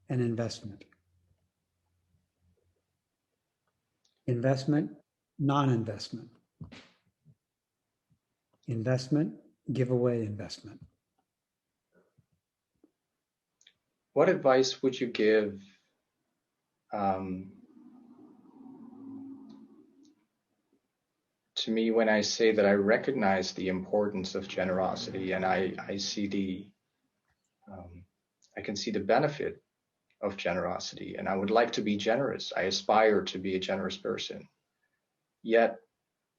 and investment. Investment, non-investment. Investment, giveaway investment. What advice would you give to me when I say that I recognize the importance of generosity, and I see I can see the benefit of generosity, and I would like to be generous. I aspire to be a generous person. Yet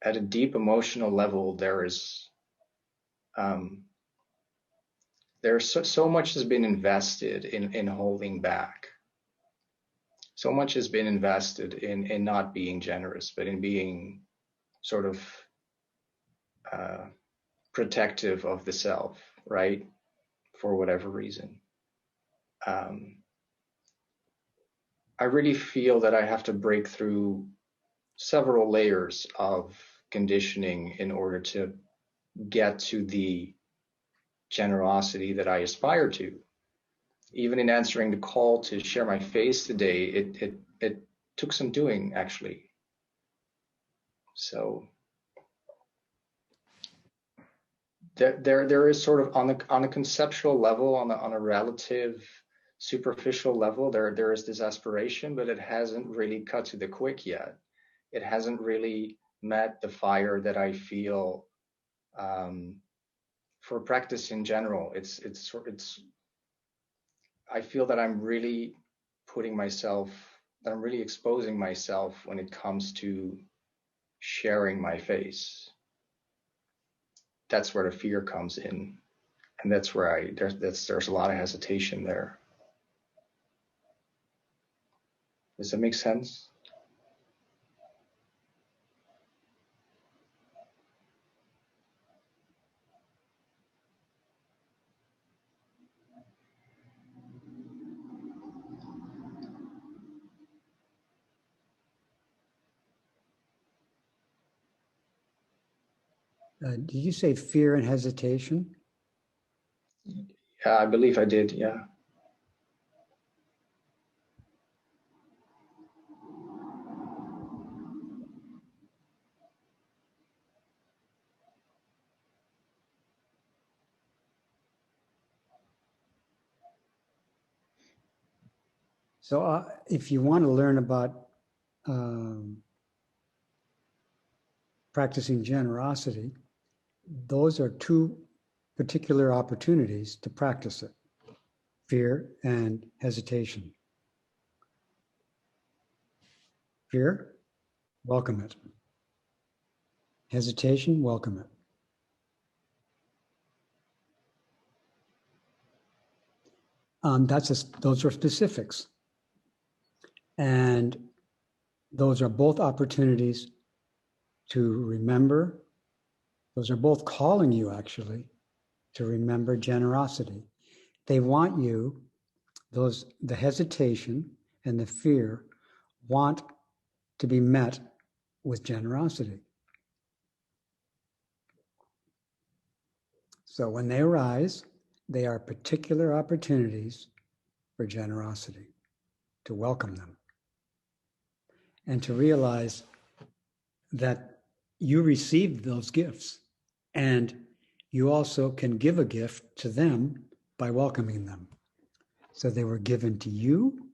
at a deep emotional level, there's so much has been invested in holding back. So much has been invested in not being generous, but in being sort of protective of the self, right? For whatever reason. I really feel that I have to break through several layers of conditioning in order to get to the generosity that I aspire to. Even in answering the call to share my face today, it took some doing, actually. So there is sort of on a conceptual level, on a relative superficial level, there is this aspiration, but it hasn't really cut to the quick yet. It hasn't really met the fire that I feel for practice in general. I feel that I'm really I'm really exposing myself when it comes to sharing my face. That's where the fear comes in, and that's where there's a lot of hesitation there. Does that make sense? Did you say fear and hesitation? Yeah, I believe I did, yeah. So if you want to learn about practicing generosity, those are two particular opportunities to practice it: fear and hesitation. Fear, welcome it. Hesitation, welcome it. Those are specifics. And those are both opportunities to remember. Those are both calling you, actually, to remember generosity. They want you, the hesitation and the fear want to be met with generosity. So when they arise, they are particular opportunities for generosity, to welcome them, and to realize that you received those gifts, and you also can give a gift to them by welcoming them. So they were given to you,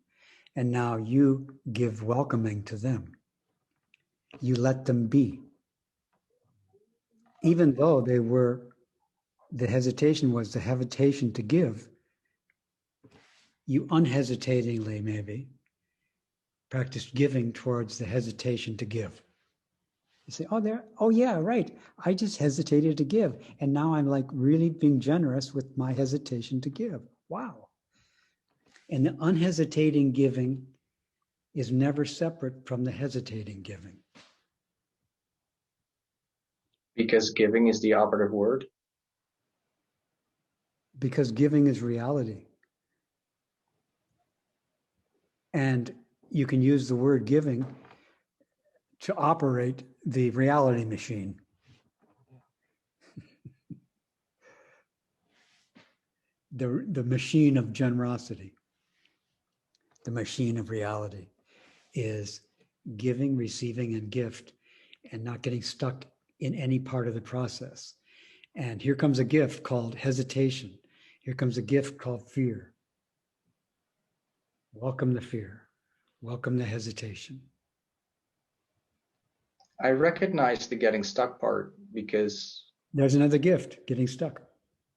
and now you give welcoming to them. You let them be. Even though the hesitation was the hesitation to give, you unhesitatingly maybe practiced giving towards the hesitation to give. You say, oh yeah, right. I just hesitated to give. And now I'm like really being generous with my hesitation to give. Wow. And the unhesitating giving is never separate from the hesitating giving. Because giving is the operative word. Because giving is reality. And you can use the word giving to operate the reality machine. The machine of generosity, the machine of reality is giving, receiving, and gift, and not getting stuck in any part of the process. And here comes a gift called hesitation. Here comes a gift called fear. Welcome the fear. Welcome the hesitation. I recognize the getting stuck part because there's another gift, getting stuck.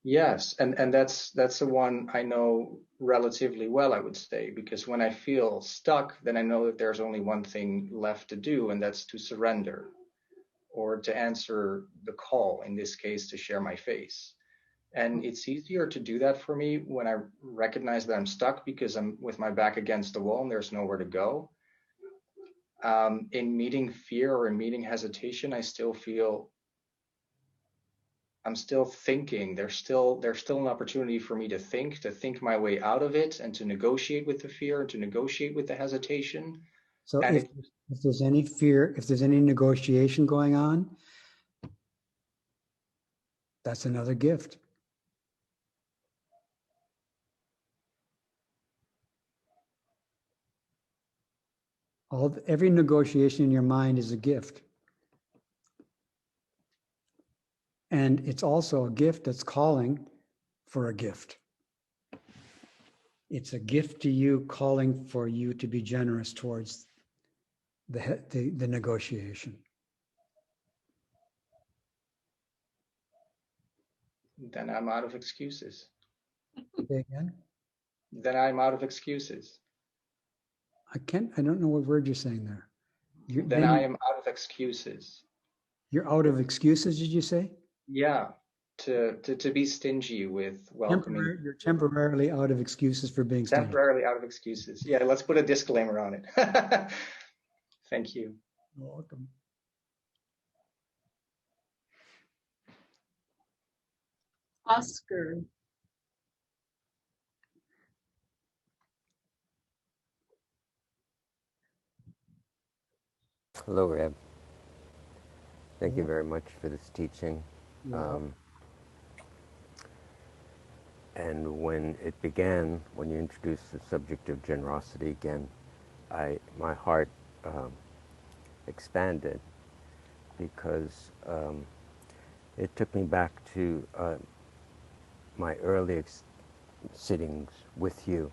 Yes, and that's the one I know relatively well, I would say, because when I feel stuck, then I know that there's only one thing left to do, and that's to surrender or to answer the call, in this case, to share my face. And it's easier to do that for me when I recognize that I'm stuck because I'm with my back against the wall and there's nowhere to go. In meeting fear or in meeting hesitation, I still feel I'm still thinking. There's still an opportunity for me to think my way out of it and to negotiate with the fear and to negotiate with the hesitation. So And if there's any fear, if there's any negotiation going on, that's another gift. Every negotiation in your mind is a gift. And it's also a gift that's calling for a gift. It's a gift to you, calling for you to be generous towards the negotiation. then I'm out of excuses. Say again? Then I'm out of excuses. I don't know what word you're saying there. Then I am out of excuses. You're out of excuses, did you say? Yeah, to be stingy with welcoming. You're temporarily out of excuses for being stingy. Temporarily out of excuses. Yeah, let's put a disclaimer on it. Thank you. You're welcome. Oscar. Hello, Reb. Thank you very much for this teaching. And when it began, when you introduced the subject of generosity again, my heart expanded because it took me back to my early sittings with you,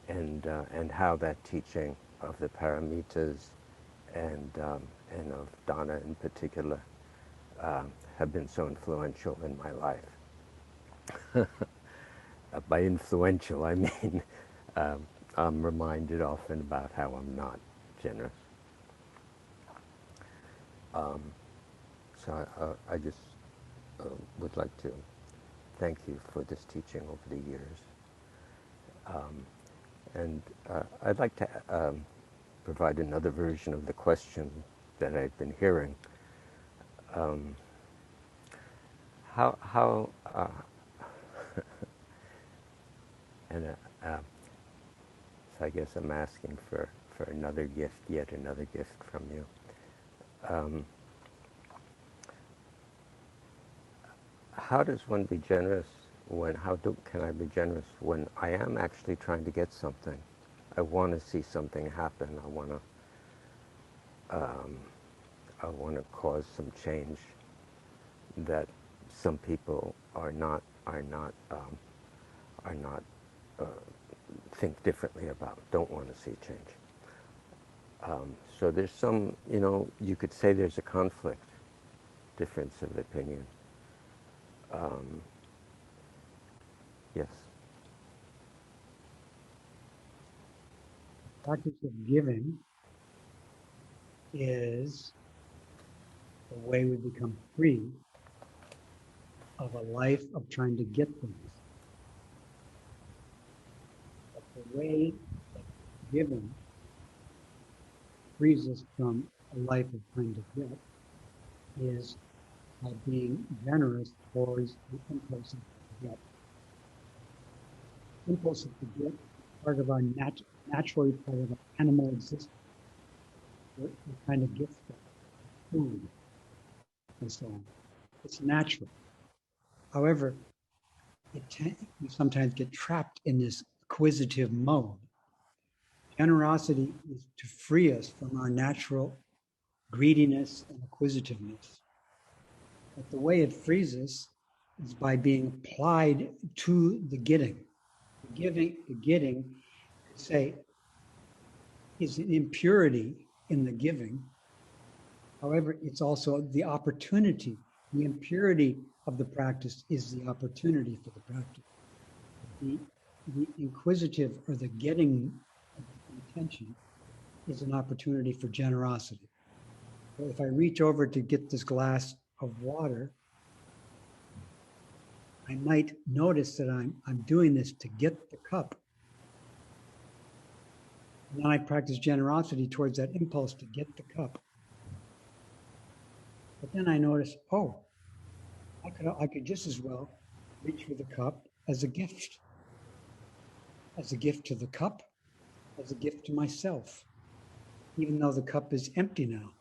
and how that teaching of the paramitas and of Dharma in particular have been so influential in my life. By influential, I mean I'm reminded often about how I'm not generous. So I just would like to thank you for this teaching over the years. And I'd like to provide another version of the question that I've been hearing. How and so I guess I'm asking for another gift, yet another gift from you. How does one be generous can I be generous when I am actually trying to get something? I want to see something happen. I want to cause some change that some people are not think differently about, don't want to see change. So there's some, you could say there's a conflict, difference of opinion. Yes. Practice of giving is the way we become free of a life of trying to get things. But the way that giving frees us from a life of trying to get is by being generous towards the impulse of forget. Impulse of forget is part of our naturally part of our animal existence. We're trying to get stuff, food, and so on. It's natural. However, we sometimes get trapped in this acquisitive mode. Generosity is to free us from our natural greediness and acquisitiveness. But the way it frees us is by being applied to the getting. The getting, say, is an impurity in the giving. However, it's also the opportunity. The impurity of the practice is the opportunity for the practice. The inquisitive or the getting intention is an opportunity for generosity. So if I reach over to get this glass of water, I might notice that I'm doing this to get the cup. And then I practice generosity towards that impulse to get the cup. But then I notice, oh, I could just as well reach for the cup as a gift to the cup, as a gift to myself, even though the cup is empty now.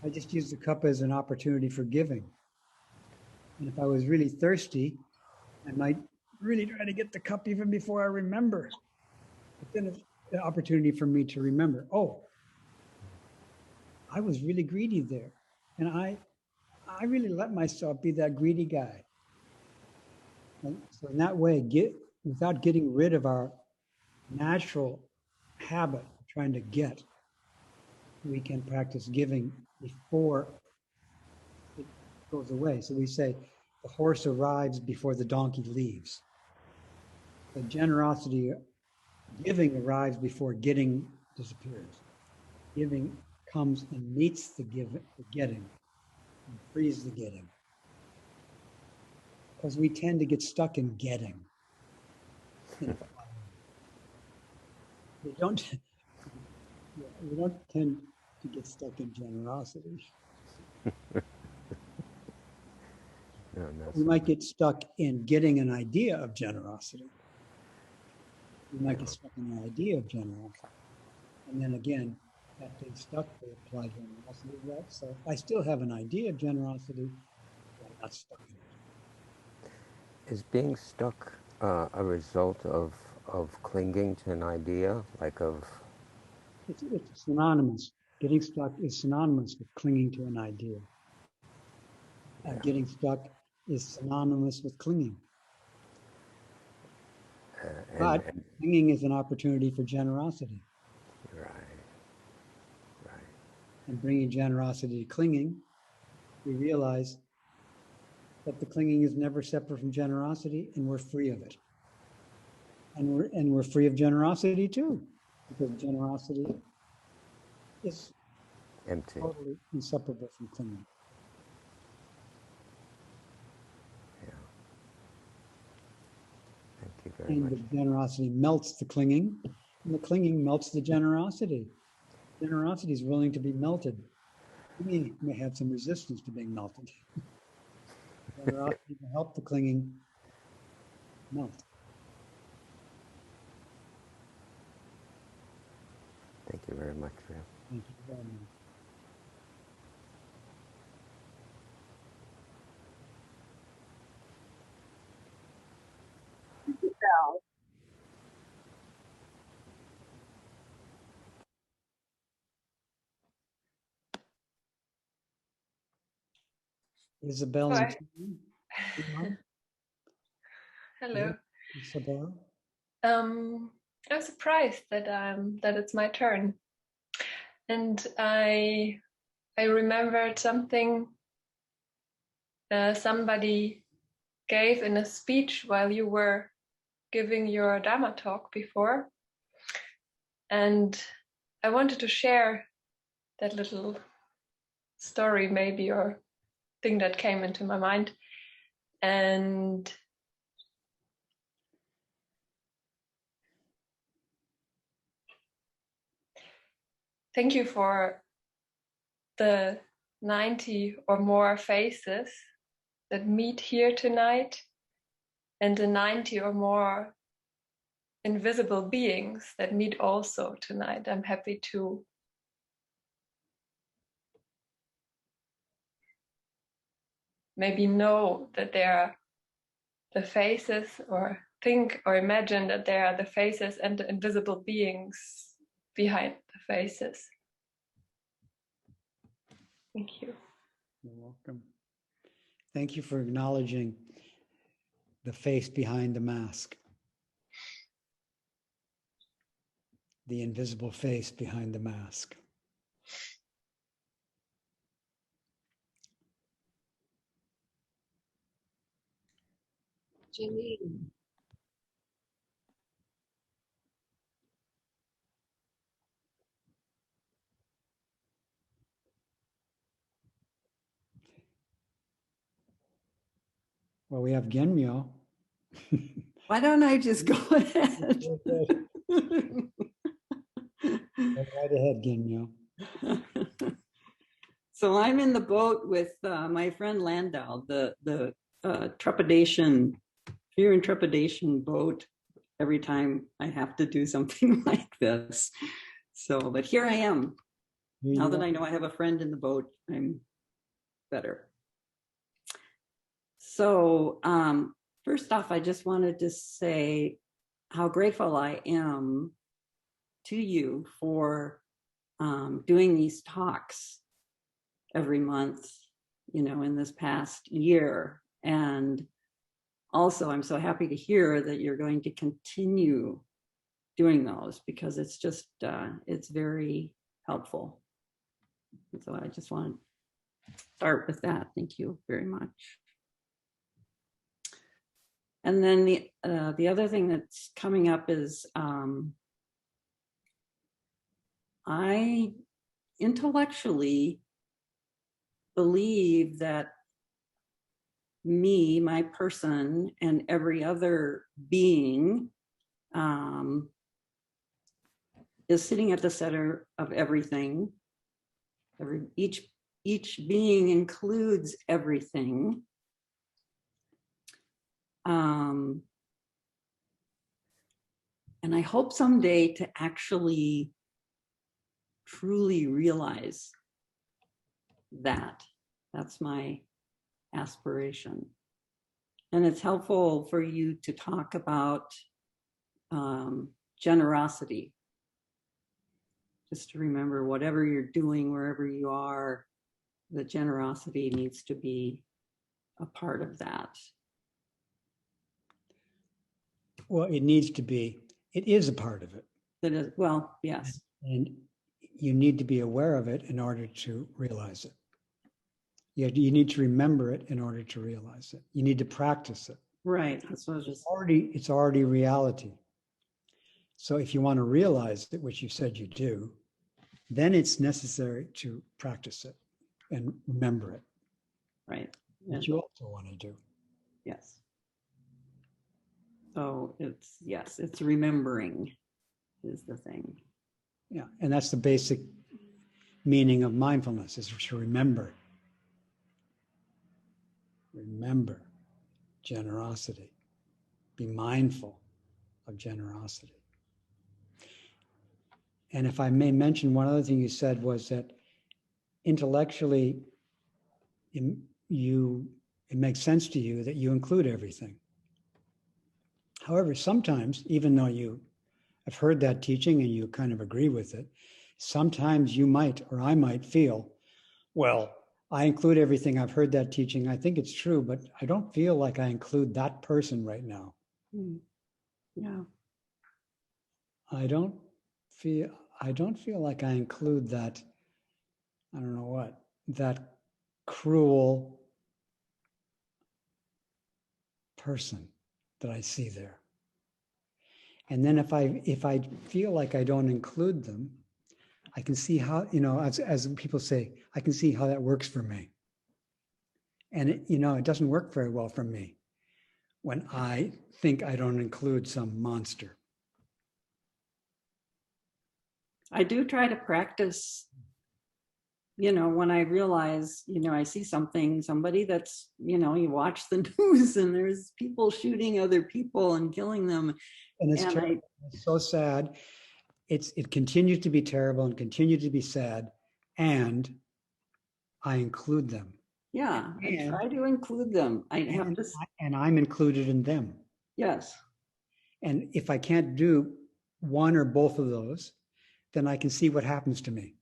I just use the cup as an opportunity for giving. And if I was really thirsty, I might really try to get the cup even before I remember. But then it's an opportunity for me to remember, oh, I was really greedy there. And I really let myself be that greedy guy. And so in that way, without getting rid of our natural habit of trying to get, we can practice giving before it goes away. So we say the horse arrives before the donkey leaves. The generosity, giving arrives before getting disappears. Giving comes and meets the getting, and frees the getting. Because we tend to get stuck in getting. We don't tend to get stuck in generosity. No, We might get stuck in getting an idea of generosity. We might get stuck in the idea of generosity. And then again, that being stuck, they apply generosity to that. So I still have an idea of generosity, but I'm not stuck in it. Is being stuck a result of clinging to an idea, like of? It's synonymous. Getting stuck is synonymous with clinging to an idea. And getting stuck is synonymous with clinging. But clinging is an opportunity for generosity. Right. And bringing generosity to clinging, we realize that the clinging is never separate from generosity, and we're free of it. And we're free of generosity too, because generosity is empty, totally inseparable from clinging. Thank you very much. And the generosity melts the clinging, and the clinging melts the generosity. Generosity is willing to be melted. We may have some resistance to being melted. Generosity can help the clinging melt. Thank you very much, Reb. Thank you very much. Isabel. Hello. Isabel. I'm surprised that that it's my turn, and I remembered something somebody gave in a speech while you were giving your Dharma talk before, and I wanted to share that little story, maybe, or thing that came into my mind. And thank you for the 90 or more faces that meet here tonight, and the 90 or more invisible beings that meet also tonight. I'm happy to maybe know that they are the faces, or think or imagine that they are the faces and the invisible beings behind the faces. Thank you. You're welcome. Thank you for acknowledging the face behind the mask, the invisible face behind the mask. Janine. Well, we have Genmyo. Why don't I just go ahead? Go right ahead, Genmyo. So I'm in the boat with my friend Landau, the trepidation, fear and trepidation boat every time I have to do something like this. So, but here I am. Now that I know I have a friend in the boat, I'm better. So first off, I just wanted to say how grateful I am to you for doing these talks every month, you know, in this past year. And also, I'm so happy to hear that you're going to continue doing those, because it's just, it's very helpful. And so I just want to start with that. Thank you very much. And then the other thing that's coming up is I intellectually believe that me, my person, and every other being is sitting at the center of everything. Each being includes everything. And I hope someday to actually truly realize that. That's my aspiration. And it's helpful for you to talk about generosity. Just to remember, whatever you're doing, wherever you are, the generosity needs to be a part of that. Well, it needs to be. It is a part of it. That is, well, yes. And you need to be aware of it in order to realize it. You need to remember it in order to realize it. You need to practice it. Right. That's what I was just. It's already reality. So if you want to realize it, which you said you do, then it's necessary to practice it and remember it. Right. Which you also want to do. Yes. So it's remembering is the thing. Yeah, and that's the basic meaning of mindfulness, is to remember. Remember generosity. Be mindful of generosity. And if I may mention, one other thing you said was that intellectually, it makes sense to you that you include everything. However, sometimes, even though you have heard that teaching and you kind of agree with it, sometimes you might, or I might feel, well, I include everything. I've heard that teaching. I think it's true, but I don't feel like I include that person right now. Yeah. I don't feel like I include that, I don't know what, that cruel person that I see there. And then if I feel like I don't include them, I can see how, as people say, I can see how that works for me. And it doesn't work very well for me when I think I don't include some monster. I do try to practice when I realize, I see somebody that's, you watch the news and there's people shooting other people and killing them. And it's terrible. It's so sad. It continues to be terrible and continues to be sad. And I include them. Yeah, I try to include them. And I'm included in them. Yes. And if I can't do one or both of those, then I can see what happens to me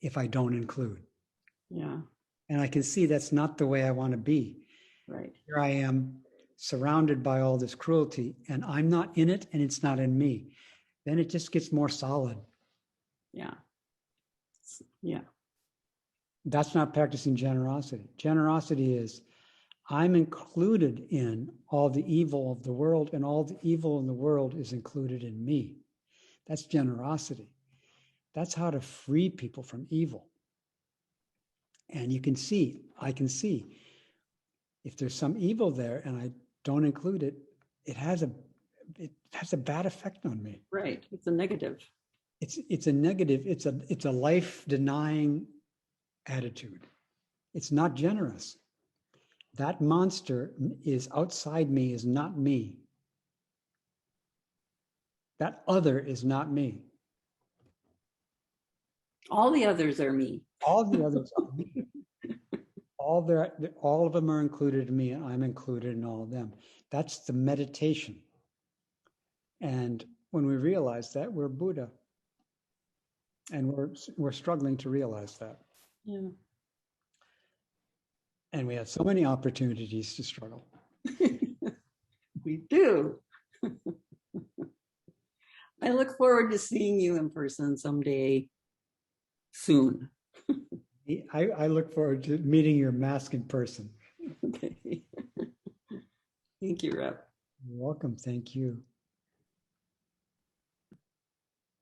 if I don't include. Yeah. And I can see that's not the way I want to be. Right. Here I am surrounded by all this cruelty and I'm not in it and it's not in me. Then it just gets more solid. Yeah. Yeah. That's not practicing generosity. Generosity is I'm included in all the evil of the world and all the evil in the world is included in me. That's generosity. That's how to free people from evil. And I can see if there's some evil there and I don't include it, it has a bad effect on me. Right. It's a negative. It's a negative. It's a life denying attitude. It's not generous. That monster is outside me, is not me. That other is not me. All the others are me. All the others are me. All of them are included in me, and I'm included in all of them. That's the meditation. And when we realize that, we're Buddha. And we're struggling to realize that. Yeah. And we have so many opportunities to struggle. We do. I look forward to seeing you in person someday soon. I look forward to meeting your mask in person. Okay. Thank you, Reb. You're welcome. Thank you.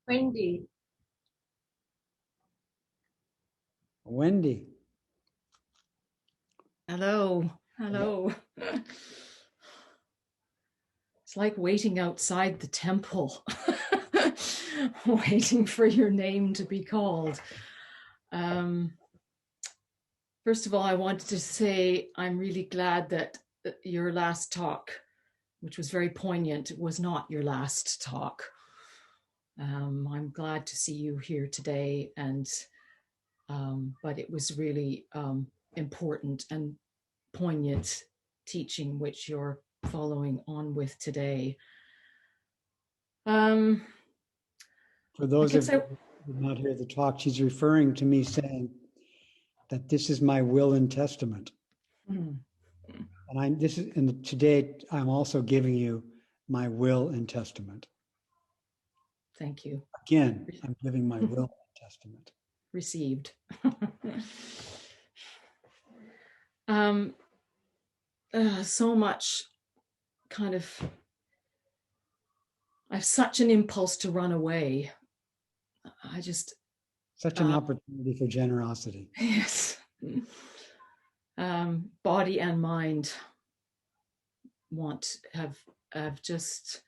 Wendy. Wendy. Hello. Hello. It's like waiting outside the temple, waiting for your name to be called. First of all, I wanted to say I'm really glad that your last talk, which was very poignant, was not your last talk. I'm glad to see you here today, but it was really important and poignant teaching which you're following on with today. For those of you who did not hear the talk, she's referring to me saying that this is my will and testament. And today I'm also giving you my will and testament. Thank you. Again, I'm giving my will and testament. Received. So much kind of, I have such an impulse to run away. Such an opportunity for generosity. Yes. Body and mind have just,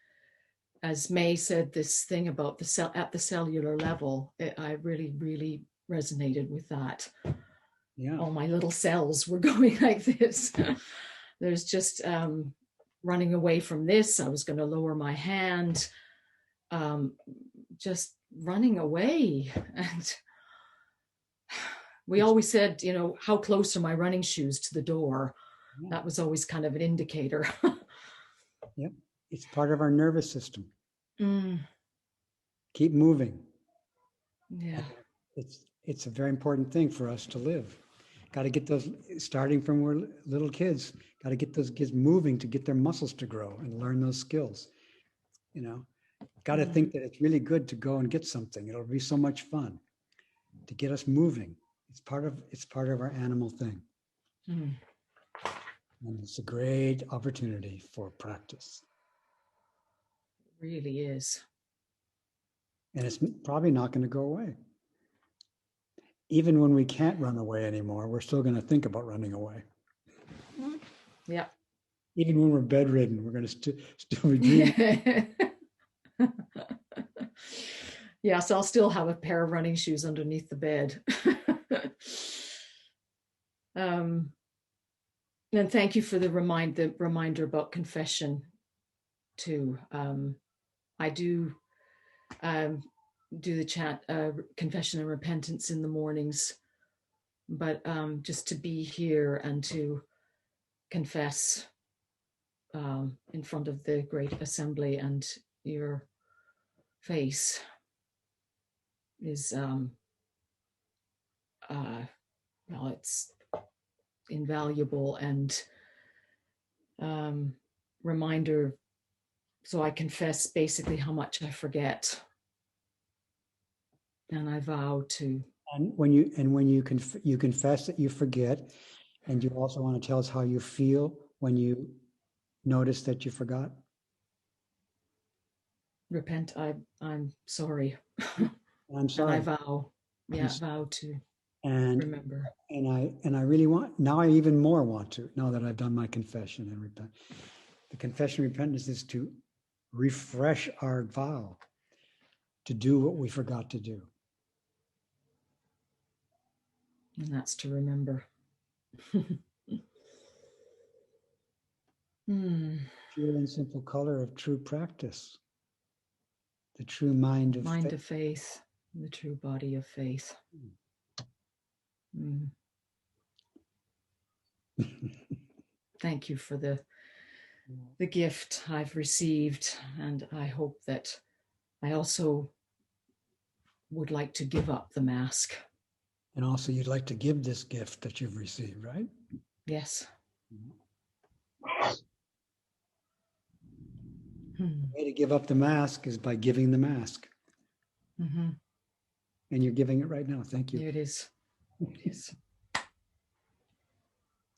as May said, this thing about the cell at the cellular level. I really, really resonated with that. Yeah. All my little cells were going like this. There's just running away from this. I was going to lower my hand, just running away. And we always said, how close are my running shoes to the door? Yeah. That was always kind of an indicator. Yep. It's part of our nervous system. Keep moving. Yeah. It's a very important thing for us to live. Got to get those, starting from we're little kids, got to get those kids moving to get their muscles to grow and learn those skills. Got to think that it's really good to go and get something. It'll be so much fun to get us moving. It's part of our animal thing. And it's a great opportunity for practice. It really is. And it's probably not going to go away. Even when we can't run away anymore, we're still going to think about running away. Yeah. Even when we're bedridden, we're going to still be dreaming. Yes, I'll still have a pair of running shoes underneath the bed. And thank you for the reminder about confession too. I do the chant, confession and repentance in the mornings, but just to be here and to confess in front of the great assembly and your face is, well, it's invaluable and reminder. So I confess basically how much I forget, and I vow to. And when you confess that you forget, and you also want to tell us how you feel when you notice that you forgot. Repent. I'm sorry. I'm sorry. And I vow. Yeah, vow to remember. And I really want, now I even more want to, now that I've done my confession and repent. The confession and repentance is to refresh our vow to do what we forgot to do. And that's to remember. Pure and simple color of true practice. The true mind of mind faith. of faith, the true body of faith. Thank you for the gift I've received, and I hope that I also would like to give up the mask. And also you'd like to give this gift that you've received, right? Yes. The way to give up the mask is by giving the mask. And you're giving it right now. Thank you. Here it is. It is.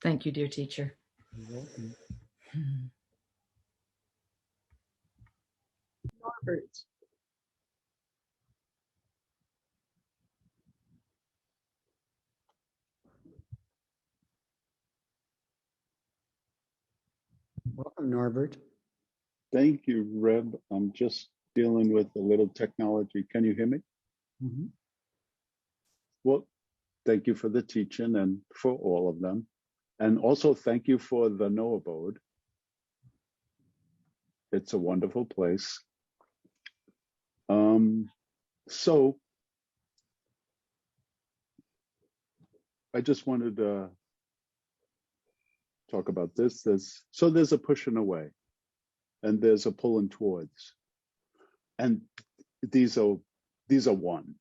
Thank you, dear teacher. You're welcome. Norbert. Welcome, Norbert. Thank you, Reb. I'm just dealing with a little technology. Can you hear me? Well, thank you for the teaching and for all of them. And also thank you for the No Abode. It's a wonderful place. So I just wanted to talk about this. There's a pushing away and there's a pulling towards. And these are one.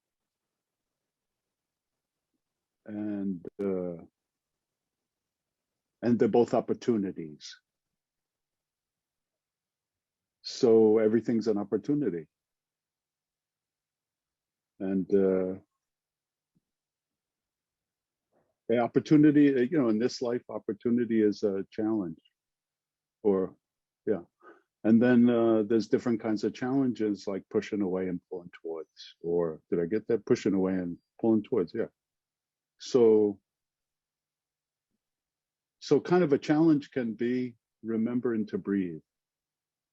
And they're both opportunities. So everything's an opportunity. And the opportunity, in this life, opportunity is a challenge. And then there's different kinds of challenges like pushing away and pulling towards, or did I get that? Pushing away and pulling towards, yeah. So kind of a challenge can be remembering to breathe,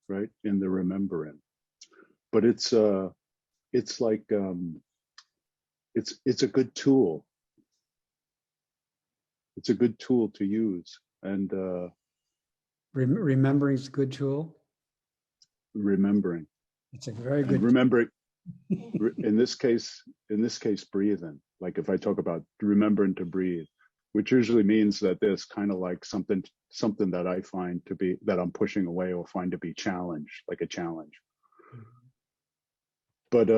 right? In the remembering. But it's like, it's a good tool. It's a good tool to use. And remembering is a good tool. Remembering. It's a very good. Remembering. in this case, breathing. Like if I talk about remembering to breathe, which usually means that there's kind of like something that I find to be, that I'm pushing away or find to be challenged, like a challenge. But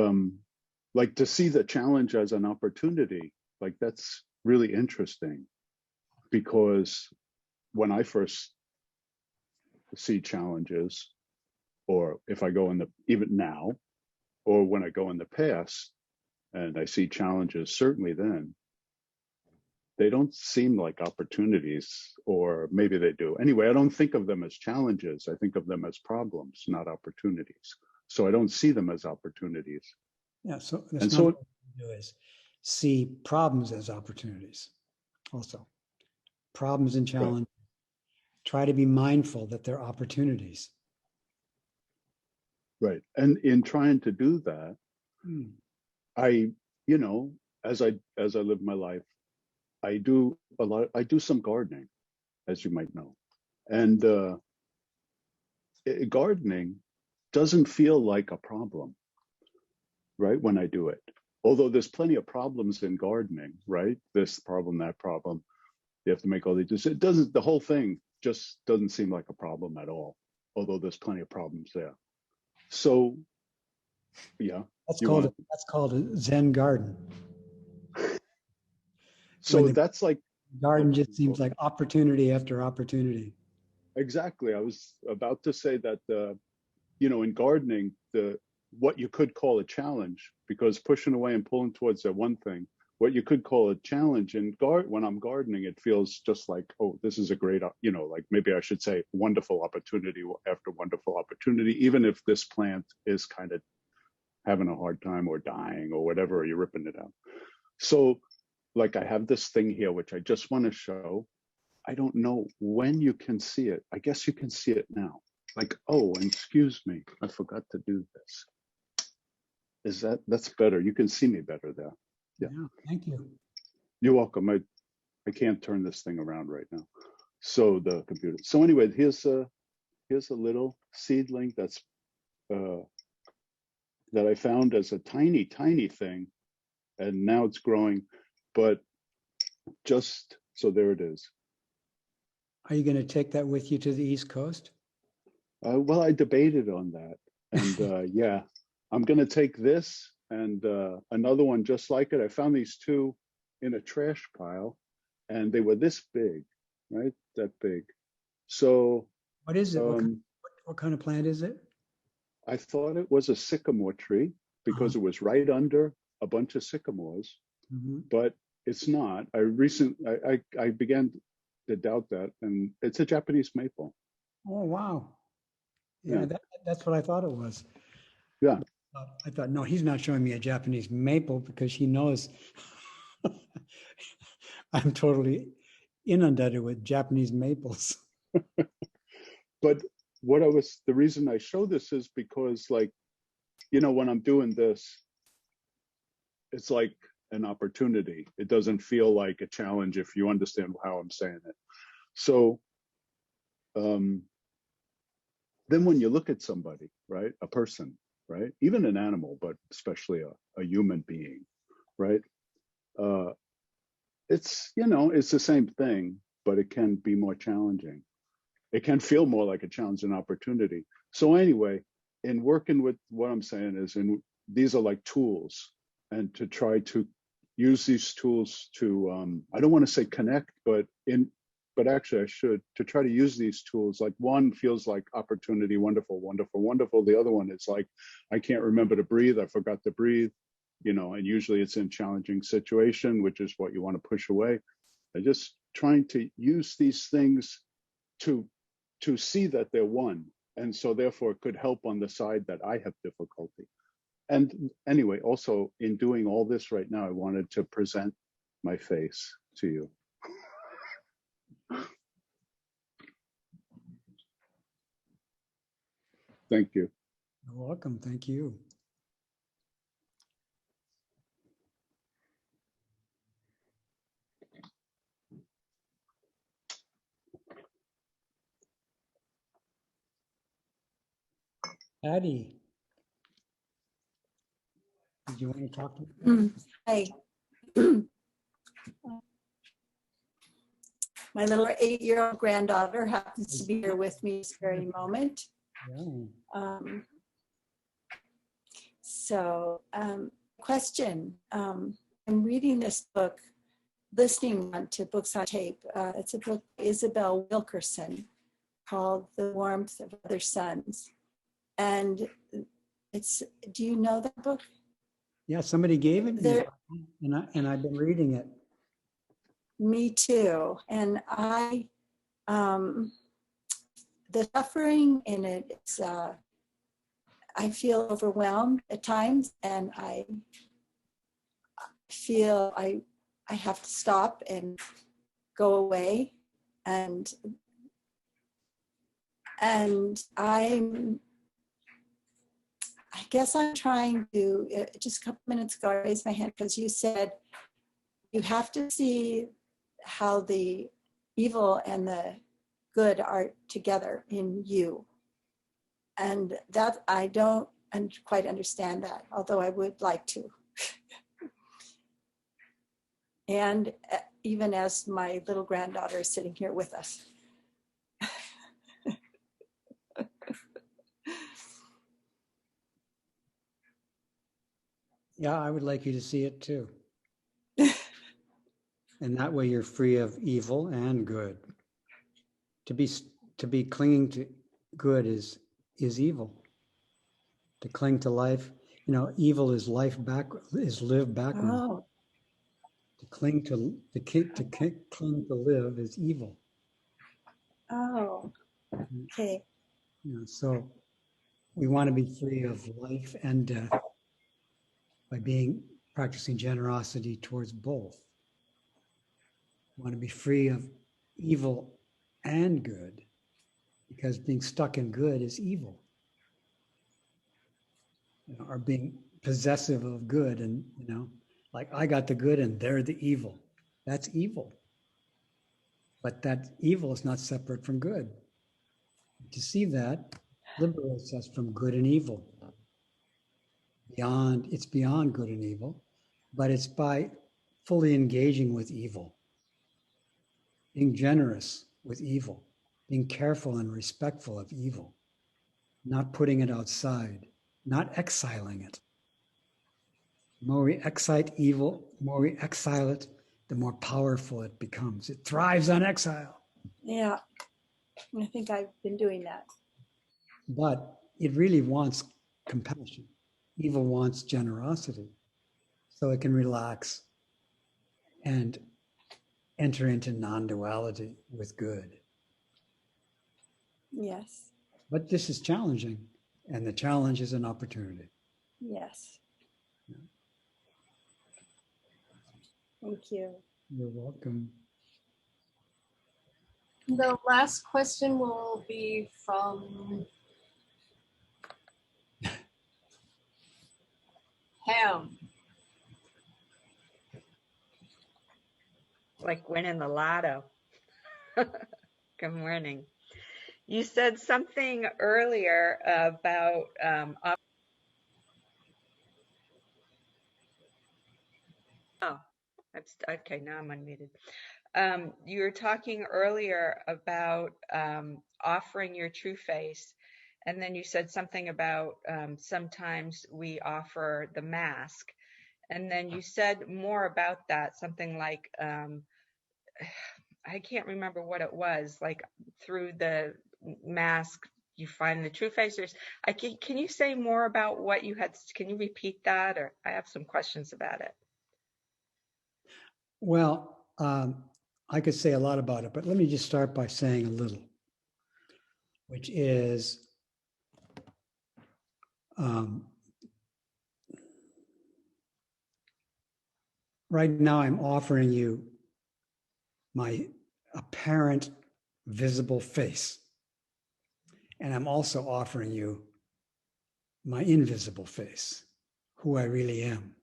like to see the challenge as an opportunity, like that's really interesting, because when I first see challenges, or if I go even now, or when I go in the past and I see challenges, certainly then, they don't seem like opportunities, or maybe they do. Anyway, I don't think of them as challenges. I think of them as problems, not opportunities. So I don't see them as opportunities. Yeah, so that's not what we do is see problems as opportunities also. Problems and challenges. Right. Try to be mindful that they're opportunities. Right. And in trying to do that, I, as I live my life, I do some gardening, as you might know. And gardening doesn't feel like a problem, right, when I do it. Although there's plenty of problems in gardening, right? This problem, that problem. You have to make all these, the whole thing just doesn't seem like a problem at all, although there's plenty of problems there. So, yeah. That's called a Zen garden. So that's like, garden just seems like opportunity after opportunity. Exactly. I was about to say that, in gardening, what you could call a challenge, because pushing away and pulling towards that one thing, what you could call a challenge in when I'm gardening, it feels just like, oh, this is a great, like maybe I should say wonderful opportunity after wonderful opportunity, even if this plant is kind of having a hard time or dying or whatever, or you're ripping it out. So like I have this thing here, which I just want to show. I don't know when you can see it. I guess you can see it now. Like, oh, and excuse me, I forgot to do this. That's better. You can see me better there. Yeah. Thank you. You're welcome. I can't turn this thing around right now. So the computer. So anyway, here's a little seedling that I found as a tiny, tiny thing, and now it's growing. But just so there it is. Are you going to take that with you to the East Coast? Well, I debated on that, and yeah, I'm going to take this and another one just like it. I found these two in a trash pile, and they were this big, right? That big. So what is it? What kind of plant is it? I thought it was a sycamore tree because it was right under a bunch of sycamores, but it's not. I began to doubt that, and it's a Japanese maple. Oh wow! Yeah, that's what I thought it was. Yeah. I thought, no, he's not showing me a Japanese maple because he knows I'm totally inundated with Japanese maples. But the reason I show this is because, like, when I'm doing this, it's like an opportunity. It doesn't feel like a challenge if you understand how I'm saying it. So then when you look at somebody, right, a person, right, even an animal, but especially a human being, right, it's, it's the same thing, but it can be more challenging. It can feel more like a challenge and opportunity. So anyway, in working with what I'm saying is, these are like tools, and to try to use these tools to, I don't want to say connect, but actually I should, to try to use these tools. Like one feels like opportunity, wonderful, wonderful, wonderful. The other one is like, I can't remember to breathe. I forgot to breathe, and usually it's in challenging situation, which is what you want to push away. I'm just trying to use these things to see that they're one. And so therefore it could help on the side that I have difficulty. And anyway, also in doing all this right now, I wanted to present my face to you. Thank you. You're welcome. Thank you. Addie, did you want to talk to me? Hi. My little 8-year-old granddaughter happens to be here with me this very moment. Question. I'm reading this book, listening to books on tape. It's a book by Isabel Wilkerson called The Warmth of Other Suns. And do you know that book? Yeah, somebody gave it me, and I've been reading it. Me too. And the suffering in it, I feel overwhelmed at times, and I feel I have to stop and go away, and I guess I'm trying to, just a couple minutes ago, I raised my hand because you said you have to see how the evil and the good are together in you. And that I don't quite understand that, although I would like to. And even as my little granddaughter is sitting here with us. Yeah, I would like you to see it too. And that way you're free of evil and good. To be clinging to good is evil. To cling to life, evil is live backward. Oh. To cling to live is evil. Oh, okay. So we want to be free of life and death by practicing generosity towards both. We want to be free of evil and good, because being stuck in good is evil. Or being possessive of good, and like I got the good and they're the evil. That's evil. But that evil is not separate from good. To see that liberates us from good and evil. It's beyond good and evil, but it's by fully engaging with evil, being generous with evil, being careful and respectful of evil, not putting it outside, not exiling it. The more we excite evil, the more we exile it, the more powerful it becomes. It thrives on exile. Yeah, I think I've been doing that. But it really wants compassion. Evil wants generosity, so it can relax and enter into non-duality with good. Yes. But this is challenging, and the challenge is an opportunity. Yes. Thank you. You're welcome. The last question will be from Ham. Like winning the lotto. Good morning. You said something earlier about okay, now I'm unmuted. You were talking earlier about offering your true face, and then you said something about sometimes we offer the mask, and then you said more about that, something like I can't remember what it was, like through the mask you find the true face. Can you say more about what you had? Can you repeat that? Or I have some questions about it. Well, I could say a lot about it, but let me just start by saying a little, which is right now I'm offering you my apparent visible face. And I'm also offering you my invisible face, who I really am.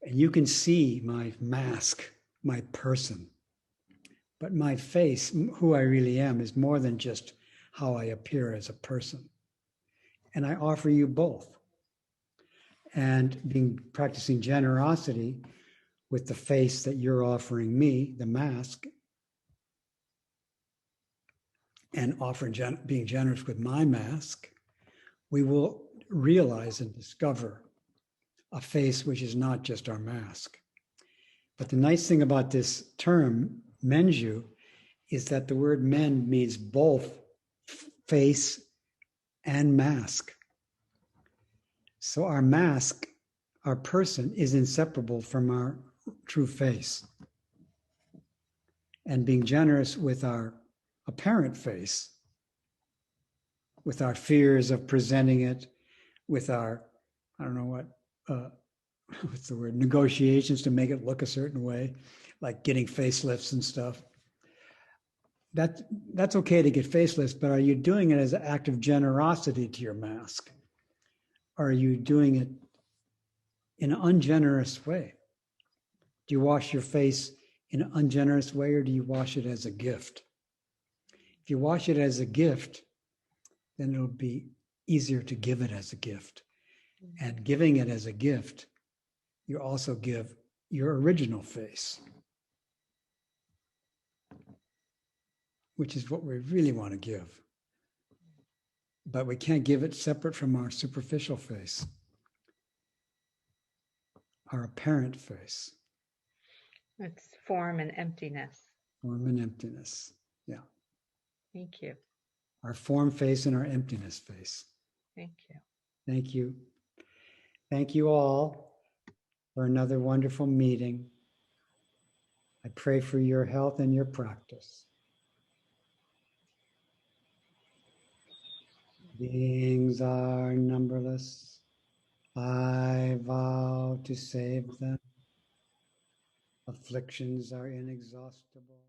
And you can see my mask, my person. But my face, who I really am, is more than just how I appear as a person. And I offer you both. And practicing generosity with the face that you're offering me, the mask, and being generous with my mask, we will realize and discover a face which is not just our mask. But the nice thing about this term, menju, is that the word men means both face and mask. So our mask, our person, is inseparable from our true face. And being generous with our apparent face, with our fears of presenting it, with our, I don't know what, what's the word, negotiations to make it look a certain way, like getting facelifts and stuff. That's okay to get facelifts, but are you doing it as an act of generosity to your mask? Or are you doing it in an ungenerous way? Do you wash your face in an ungenerous way, or do you wash it as a gift? If you wash it as a gift, then it'll be easier to give it as a gift. And giving it as a gift, you also give your original face, which is what we really want to give. But we can't give it separate from our superficial face, our apparent face. It's form and emptiness. Form and emptiness. Yeah. Thank you. Our form face and our emptiness face. Thank you. Thank you. Thank you all for another wonderful meeting. I pray for your health and your practice. Beings are numberless. I vow to save them. Afflictions are inexhaustible.